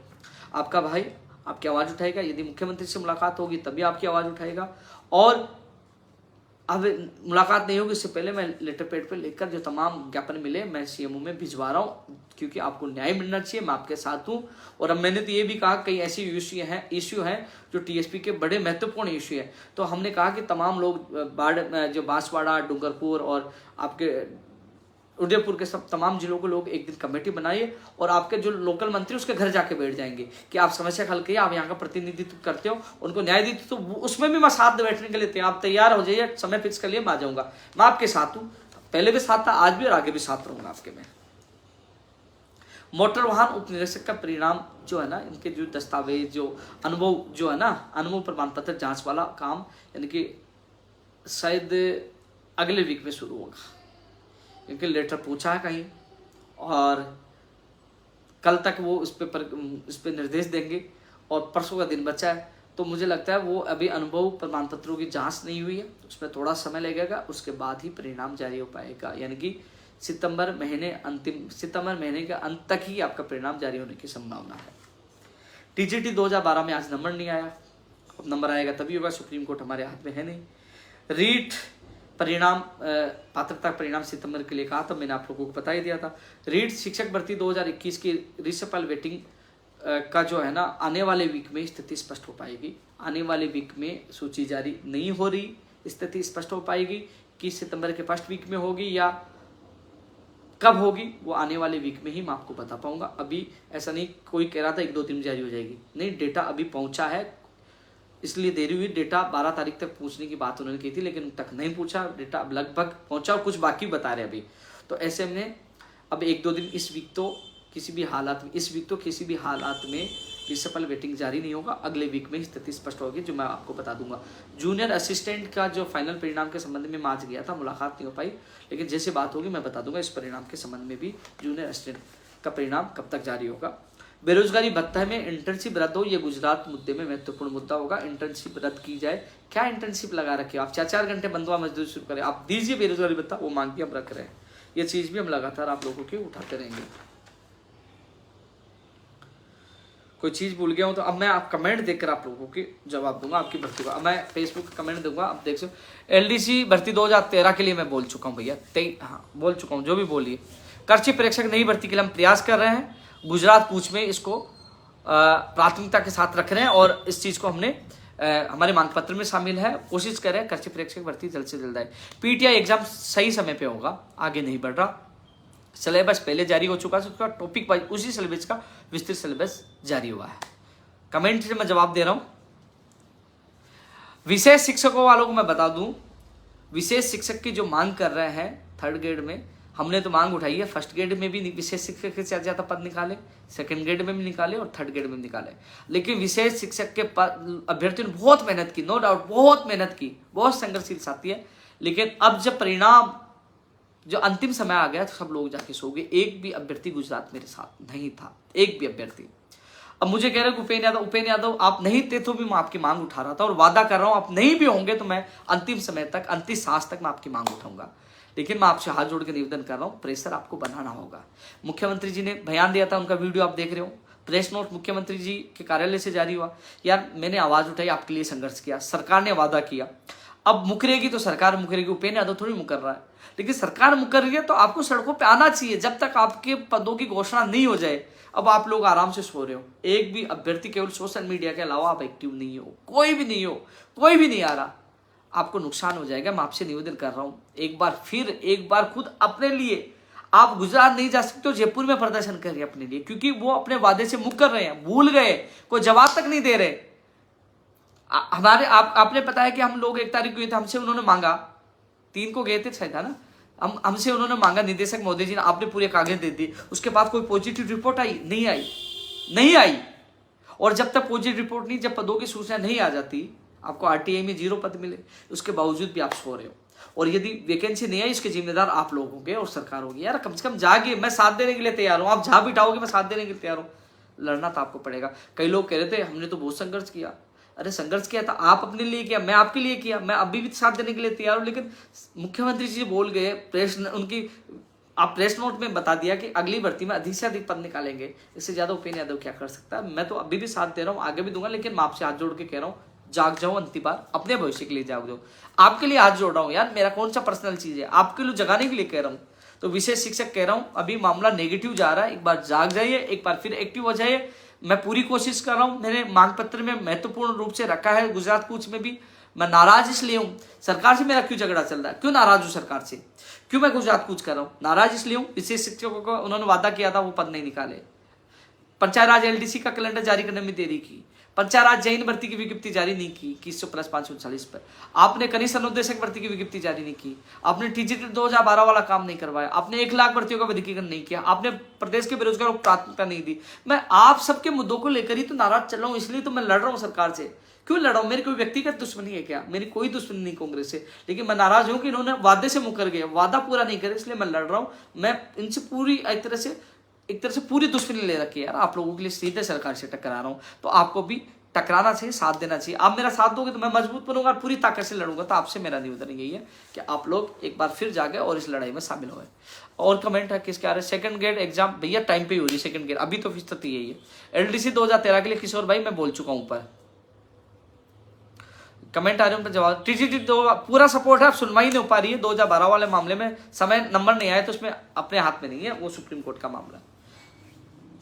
Speaker 1: आपका भाई आपकी आवाज़ उठाएगा। यदि मुख्यमंत्री से मुलाकात होगी तभी आपकी आवाज़ उठाएगा। और अब मुलाकात नहीं होगी, इससे पहले मैं लेटर पैड पे लिखकर जो तमाम ज्ञापन मिले मैं सीएमओ में भिजवा रहा हूँ, क्योंकि आपको न्याय मिलना चाहिए। मैं आपके साथ हूँ। और अब मैंने तो ये भी कहा कई ऐसी इश्यू हैं जो टीएसपी के बड़े महत्वपूर्ण इश्यू है। तो हमने कहा कि तमाम लोग जो बांसवाड़ा, डूंगरपुर और आपके उदयपुर के सब तमाम जिलों को लोग एक दिन कमेटी बनाइए और आपके जो लोकल मंत्री उसके घर जाके बैठ जाएंगे कि आप समस्या हल करिए, आप यहाँ का प्रतिनिधित्व करते हो, उनको न्याय दीजिए। तो उसमें भी मैं साथ बैठने के लिए तैयार, आप तैयार हो जाइए, समय फिक्स कर लिए, मैं आ जाऊंगा। मैं आपके साथ हूँ, पहले भी साथ था, आज भी और आगे भी साथ रहूंगा आपके में। मोटर वाहन उप निरीक्षक का परिणाम जो है ना, इनके जो दस्तावेज, जो अनुभव जो है ना, अनुभव प्रमाण पत्र जांच वाला काम, यानी कि शायद अगले वीक में शुरू होगा, क्योंकि लेटर पूछा है कहीं और कल तक वो इस पे निर्देश देंगे और परसों का दिन बचा है। तो मुझे लगता है वो अभी अनुभव प्रमाण पत्रों की जांच नहीं हुई है, उसमें थोड़ा समय लगेगा, उसके बाद ही परिणाम जारी हो पाएगा। यानी कि सितंबर महीने के अंत तक ही आपका परिणाम जारी होने की संभावना है। टीजीटी 2012 में आज नंबर नहीं आया, अब नंबर आएगा तभी होगा, सुप्रीम कोर्ट हमारे हाथ में है नहीं। रीट परिणाम, पात्रता परिणाम सितंबर के लिए कहा था, मैंने आप लोगों को बता ही दिया था। रीट शिक्षक भर्ती 2021 की रिसपल वेटिंग का जो है ना, आने वाले वीक में स्थिति स्पष्ट हो पाएगी। आने वाले वीक में सूची जारी नहीं हो रही, स्थिति स्पष्ट हो पाएगी कि सितंबर के फर्स्ट वीक में होगी या कब होगी, वो आने वाले वीक में ही मैं आपको बता पाऊंगा। अभी ऐसा नहीं कोई कह रहा था 1-2 दिन जारी हो जाएगी, नहीं, डेटा अभी पहुंचा है, इसलिए देरी हुई। डेटा 12 तारीख तक पूछने की बात उन्होंने की थी, लेकिन तक नहीं पूछा। डेटा अब लगभग पहुंचा और कुछ बाकी बता रहे अभी। तो ऐसे में अब 1-2 दिन, इस वीक तो किसी भी हालात में रिसपल वेटिंग जारी नहीं होगा। अगले वीक में स्थिति स्पष्ट होगी, जो मैं आपको बता दूंगा। जूनियर असिस्टेंट का जो फाइनल परिणाम के संबंध में मैं आज गया था, मुलाकात नहीं हो पाई, लेकिन जैसे बात होगी मैं बता दूंगा। इस परिणाम के संबंध में भी जूनियर असिस्टेंट का परिणाम कब तक जारी होगा। बेरोजगारी भत्ता में इंटर्नशिप रद्द हो, ये गुजरात मुद्दे में महत्वपूर्ण मुद्दा होगा। इंटर्नशिप रद्द की जाए। क्या इंटर्नशिप लगा रखे हो आप? 4-4 घंटे बंधुआ मजदूरी शुरू करें, आप दीजिए बेरोजगारी भत्ता, वो मांग के हम रख रहे हैं। ये चीज भी हम लगातार आप लोगों की उठाते रहेंगे। कोई चीज भूल गया हूं तो अब मैं आप कमेंट देखकर आप लोगों की जवाब दूंगा आपकी भर्ती का। अब मैं फेसबुक कमेंट दूंगा, आप देख सकते। एलडीसी भर्ती 2013 के लिए मैं बोल चुका हूं भैया, हाँ बोल चुका हूं, जो भी बोलिए। कृषि प्रेक्षक नई भर्ती के लिए हम प्रयास कर रहे हैं। गुजरात कूच में इसको प्राथमिकता के साथ रख रहे हैं और इस चीज को हमने हमारे मांग पत्र में शामिल है। कोशिश करें कृषि प्रेक्षक भर्ती जल्द से जल्द आए। पीटीआई एग्जाम सही समय पे होगा, आगे नहीं बढ़ रहा। सिलेबस पहले जारी हो चुका है, उसका टॉपिक वाइज उसी सिलेबस का विस्तृत सिलेबस जारी हुआ है। कमेंट से मैं जवाब दे रहा हूं। विशेष शिक्षकों वालों को मैं बता दूं, विशेष शिक्षक की जो मांग कर रहे हैं 3rd ग्रेड में, हमने तो मांग उठाई है। 1st ग्रेड में भी विशेष शिक्षक से ज्यादा पद निकाले, 2nd ग्रेड में भी निकाले और 3rd ग्रेड में निकाले। लेकिन विशेष शिक्षक के अभ्यर्थियों ने बहुत मेहनत की, नो डाउट बहुत मेहनत की, बहुत संघर्षशील साथी है। लेकिन अब जब परिणाम जो अंतिम समय आ गया तो सब लोग जाके सो गए। एक भी अभ्यर्थी गुजरात मेरे साथ नहीं था, एक भी अभ्यर्थी। अब मुझे कह रहे हैं उपेन्द्र यादव आप नहीं थे तो भी मैं आपकी मांग उठा रहा था और वादा कर रहा हूं आप नहीं भी होंगे तो मैं अंतिम समय तक, अंतिम सांस तक मैं आपकी मांग उठाऊंगा। लेकिन मैं आपसे हाथ जोड़ के निवेदन कर रहा हूं, प्रेशर आपको बनाना होगा। मुख्यमंत्री जी ने बयान दिया था, उनका वीडियो आप देख रहे हो। प्रेस नोट मुख्यमंत्री जी के कार्यालय से जारी हुआ। यार मैंने आवाज उठाई, आपके लिए संघर्ष किया, सरकार ने वादा किया। अब मुकरेगी तो सरकार मुकरेगी, उपेन्द्र यादव थोड़ी मुकर रहा है। लेकिन सरकार मुकर रही है तो आपको सड़कों पे आना चाहिए। जब तक आपके पदों की घोषणा नहीं हो जाए, अब आप लोग आराम से सो रहे हो। एक भी अभ्यर्थी केवल सोशल मीडिया के अलावा आप एक्टिव नहीं हो, कोई भी नहीं हो, कोई भी नहीं आ रहा, आपको नुकसान हो जाएगा। मैं आपसे निवेदन कर रहा हूं, एक बार खुद अपने लिए आप गुजरात नहीं जा सकते हो, जयपुर में प्रदर्शन करिए अपने लिए, क्योंकि वो अपने वादे से मुकर रहे हैं, भूल गए, कोई जवाब तक नहीं दे रहे। हमारे आपने पता है कि हम लोग 1 तारीख को गए थे, हमसे उन्होंने मांगा, 3 को गए थे शायद, था ना, हमसे उन्होंने मांगा, निदेशक महोदय जी ने, आपने पूरे कागज दे दिए। उसके बाद कोई पॉजिटिव रिपोर्ट आई नहीं आई। और जब तक पॉजिटिव रिपोर्ट नहीं, जब पदों की सूचना नहीं आ जाती, आपको आरटीआई में 0 पद मिले, उसके बावजूद भी आप सो रहे हो। और यदि वैकेंसी नहीं आई, इसके जिम्मेदार आप लोग होंगे और सरकार होगी। यार कम से कम जागिए, मैं साथ देने के लिए तैयार हूं। आप जहां बिठाओगे मैं साथ देने के लिए तैयार हूं। लड़ना तो आपको पड़ेगा। कई लोग कह रहे थे हमने तो बहुत संघर्ष किया। अरे संघर्ष किया था, आप अपने लिए किया, मैं आपके लिए किया, मैं अभी भी साथ देने के लिए तैयार हूं। लेकिन मुख्यमंत्री जी बोल गए, आप प्रेस नोट में बता दिया कि अगली भर्ती में अधिक से अधिक पद निकालेंगे। इससे ज्यादा उपेन्द्र यादव क्या कर सकता है। मैं तो अभी भी साथ दे रहा हूँ, आगे भी दूंगा। लेकिन मैं आपसे हाथ जोड़ के कह रहा हूँ, जाग जाओ अंतिम बार, अपने भविष्य के लिए जाग जाओ। आपके लिए हाथ जोड़ रहा हूँ यार, मेरा कौन सा पर्सनल चीज है, आपके लिए जगाने के लिए कह रहा हूँ। तो विशेष शिक्षक कह रहा हूँ, अभी मामला नेगेटिव जा रहा है, एक बार जाग जाइए, एक बार फिर एक्टिव हो जाइए। मैं पूरी कोशिश कर रहा हूं, मैंने मांग पत्र में महत्वपूर्ण रूप से रखा है। गुजरात कूच में भी मैं नाराज इसलिए हूं, सरकार से मेरा क्यों झगड़ा चल रहा है, क्यों नाराज हूं सरकार से, क्यों मैं गुजरात कूच कर रहा हूं, नाराज इसलिए हूं। विशेष शिक्षकों को उन्होंने वादा किया था, वो पद नहीं निकाले। पंचायत राज एलडीसी का कैलेंडर जारी करने में देरी की। पंचायत राज जैन भर्ती की विज्ञप्ति जारी नहीं की 2100+539 पर। आपने कनिष्ठ अनुदेशक भर्ती की विज्ञप्ति जारी नहीं की। आपने टीजीटी 2012 वाला काम नहीं करवाया। आपने 1 लाख भर्तियों का विधिकरण नहीं किया। आपने प्रदेश के बेरोजगारों को प्राथमिकता नहीं दी। मैं आप सबके मुद्दों को लेकर ही तो नाराज चल रहा हूँ, इसलिए तो मैं लड़ रहा हूँ सरकार से। क्यों लड़ रहा हूँ, मेरी कोई व्यक्तिगत दुश्मनी है क्या, मेरी कोई दुश्मनी नहीं कांग्रेस से। लेकिन मैं नाराज हूं कि इन्होंने वादे से मुकर गए, वादा पूरा नहीं करे, इसलिए मैं लड़ रहा हूँ। मैं इनसे पूरी एक तरह से पूरी दुश्मनी ले रखी है यार। आप लोगों के लिए सीधे सरकार से टकरा रहा हूं, तो आपको भी टकराना चाहिए, साथ देना चाहिए। आप मेरा साथ दोगे तो मैं मजबूत बनूंगा और पूरी ताकत से लड़ूंगा। तो आपसे मेरा निवेदन यही है कि आप लोग एक बार फिर जागे और इस लड़ाई में शामिल हुए। और कमेंट है किसके आ रहे हैं, 2nd ग्रेड एग्जाम भैया टाइम पे ही हो रही है 2nd ग्रेड, अभी तो स्थिति यही है। एलडीसी 2013 के लिए किशोर भाई मैं बोल चुका हूं ऊपर, कमेंट आ रहे हैं जवाब। टीजीटी पूरा सपोर्ट है, अब सुनवाई नहीं हो पा रही है। 2012 वाले मामले में समय नंबर नहीं आया तो उसमें अपने हाथ में नहीं है, वो सुप्रीम कोर्ट का मामला।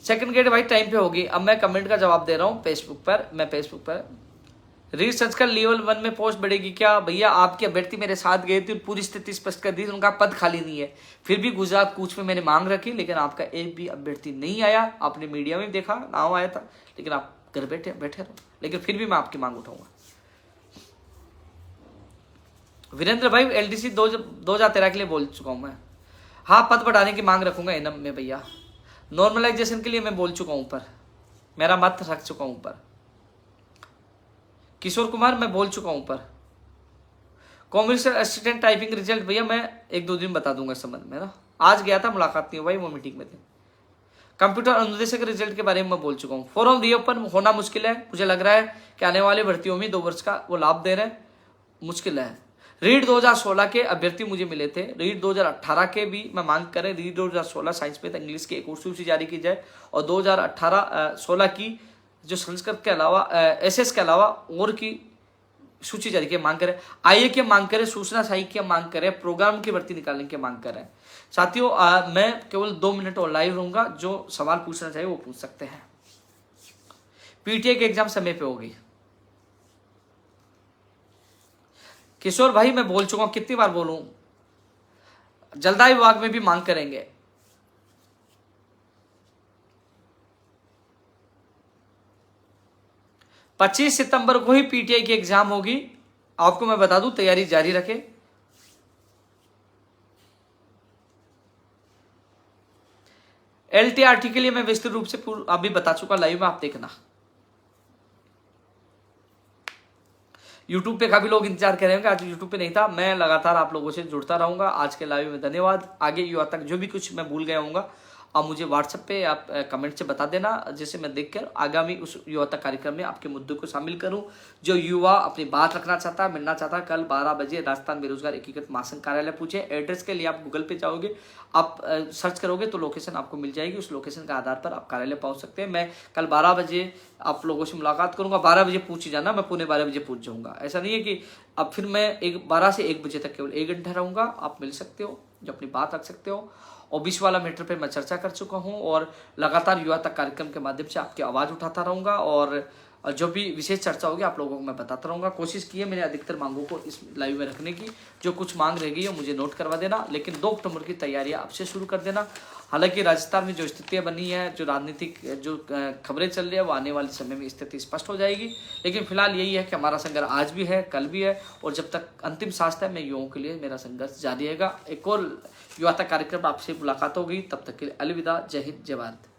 Speaker 1: 2nd ग्रेड भाई टाइम पे होगी। अब मैं कमेंट का जवाब दे रहा हूँ फेसबुक पर। रिसर्च का लेवल 1 में पोस्ट बढ़ेगी क्या भैया, आपके अभ्यर्थी मेरे साथ गए थे, पूरी स्थिति स्पष्ट कर दी, उनका पद खाली नहीं है। फिर भी गुजरात कूच में मैंने मांग रखी, लेकिन आपका एक भी अभ्यर्थी नहीं आया। आपने मीडिया में देखा, नाम आया था, लेकिन आप घर बैठे रहो। लेकिन फिर भी मैं आपकी मांग उठाऊंगा। वीरेंद्र भाई एलडीसी 2013 के लिए बोल चुका हूं मैं। हाँ, पद बढ़ाने की मांग रखूंगा एनम में भैया। नॉर्मलाइजेशन के लिए मैं बोल चुका हूं ऊपर, मेरा मत रख चुका हूं ऊपर। किशोर कुमार मैं बोल चुका हूं ऊपर। कॉमर्शियल असिस्टेंट टाइपिंग रिजल्ट भैया मैं 1-2 दिन बता दूंगा इस संबंध में ना। आज गया था, मुलाकात नहीं हो भाई, वो मीटिंग में थे। कंप्यूटर अनुदेशक रिजल्ट के बारे में मैं बोल चुका हूँ। फॉर्म रीओपन होना मुश्किल है, मुझे लग रहा है कि आने वाली भर्तियों में 2 वर्ष का वो लाभ दे रहे हैं, मुश्किल है। रीट 2016 के अभ्यर्थी मुझे मिले थे, रीट 2018 के भी मैं मांग करें, रीट 2016 साइंस पे इंग्लिश की एक और सूची जारी की जाए और 2018-16 की जो संस्कृत के अलावा एसएस के अलावा और की सूची जारी की मांग करें, आईए की मांग करें, सूचना सहायक की मांग करें, प्रोग्राम की भर्ती निकालने की मांग करें। साथियों मैं केवल 2 मिनट और लाइव रहूंगा, जो सवाल पूछना चाहिए वो पूछ सकते हैं। पीटीए की एग्जाम समय पे होगी। किशोर भाई मैं बोल चुका हूं, कितनी बार बोलूं, जलदाय विभाग में भी मांग करेंगे। पच्चीस सितंबर को ही पीटीआई की एग्जाम होगी, आपको मैं बता दूं, तैयारी जारी रखें। एलटीआरटी के लिए मैं विस्तृत रूप से अभी बता चुका लाइव में, आप देखना। यूट्यूब पे काफी लोग इंतजार कर रहे होंगे, आज यूट्यूब पे नहीं था, मैं लगातार आप लोगों से जुड़ता रहूंगा। आज के लाइव में धन्यवाद। आगे युवा तक जो भी कुछ मैं भूल गया होऊंगा आप मुझे व्हाट्सएप पे आप कमेंट से बता देना, जिससे मैं देखकर आगामी उस युवा तक कार्यक्रम में आपके मुद्दों को शामिल करूं। जो युवा अपनी बात रखना चाहता है, मिलना चाहता है, कल 12 बजे राजस्थान बेरोजगार एकीकृत महासंघ कार्यालय पूछे। एड्रेस के लिए आप गूगल पे जाओगे, आप सर्च करोगे तो लोकेशन आपको मिल जाएगी, उस लोकेशन के आधार पर आप कार्यालय पहुंच सकते हैं। मैं कल 12 बजे आप लोगों से मुलाकात करूंगा, 12 बजे पूछ ही जाना, मैं 11:45 बजे पूछ जाऊंगा। ऐसा नहीं है कि अब फिर मैं 12 से 1 बजे तक केवल 1 घंटा रहूंगा, आप मिल सकते हो, जो अपनी बात रख सकते हो। और 20 वाला मैटर पे मैं चर्चा कर चुका हूं और लगातार युवा तक कार्यक्रम के माध्यम से आपकी आवाज़ उठाता रहूंगा और जो भी विशेष चर्चा होगी आप लोगों को मैं बताता रहूंगा। कोशिश की है मैंने अधिकतर मांगों को इस लाइव में रखने की, जो कुछ मांग रह गई है मुझे नोट करवा देना, लेकिन 2 अक्टूबर की तैयारियां अब से शुरू कर देना। हालांकि राजस्थान में जो स्थितियां बनी है, जो राजनीतिक जो खबरें चल रही है, वो आने वाले समय में स्थिति स्पष्ट हो जाएगी। लेकिन फिलहाल यही है कि हमारा संघर्ष आज भी है, कल भी है, और जब तक अंतिम सांस है मैं युवाओं के लिए मेरा संघर्ष जारी रहेगा। एक और युवा तक कार्यक्रम आपसे मुलाकात होगी, तब तक के लिए अलविदा। जय हिंद, जय भारत।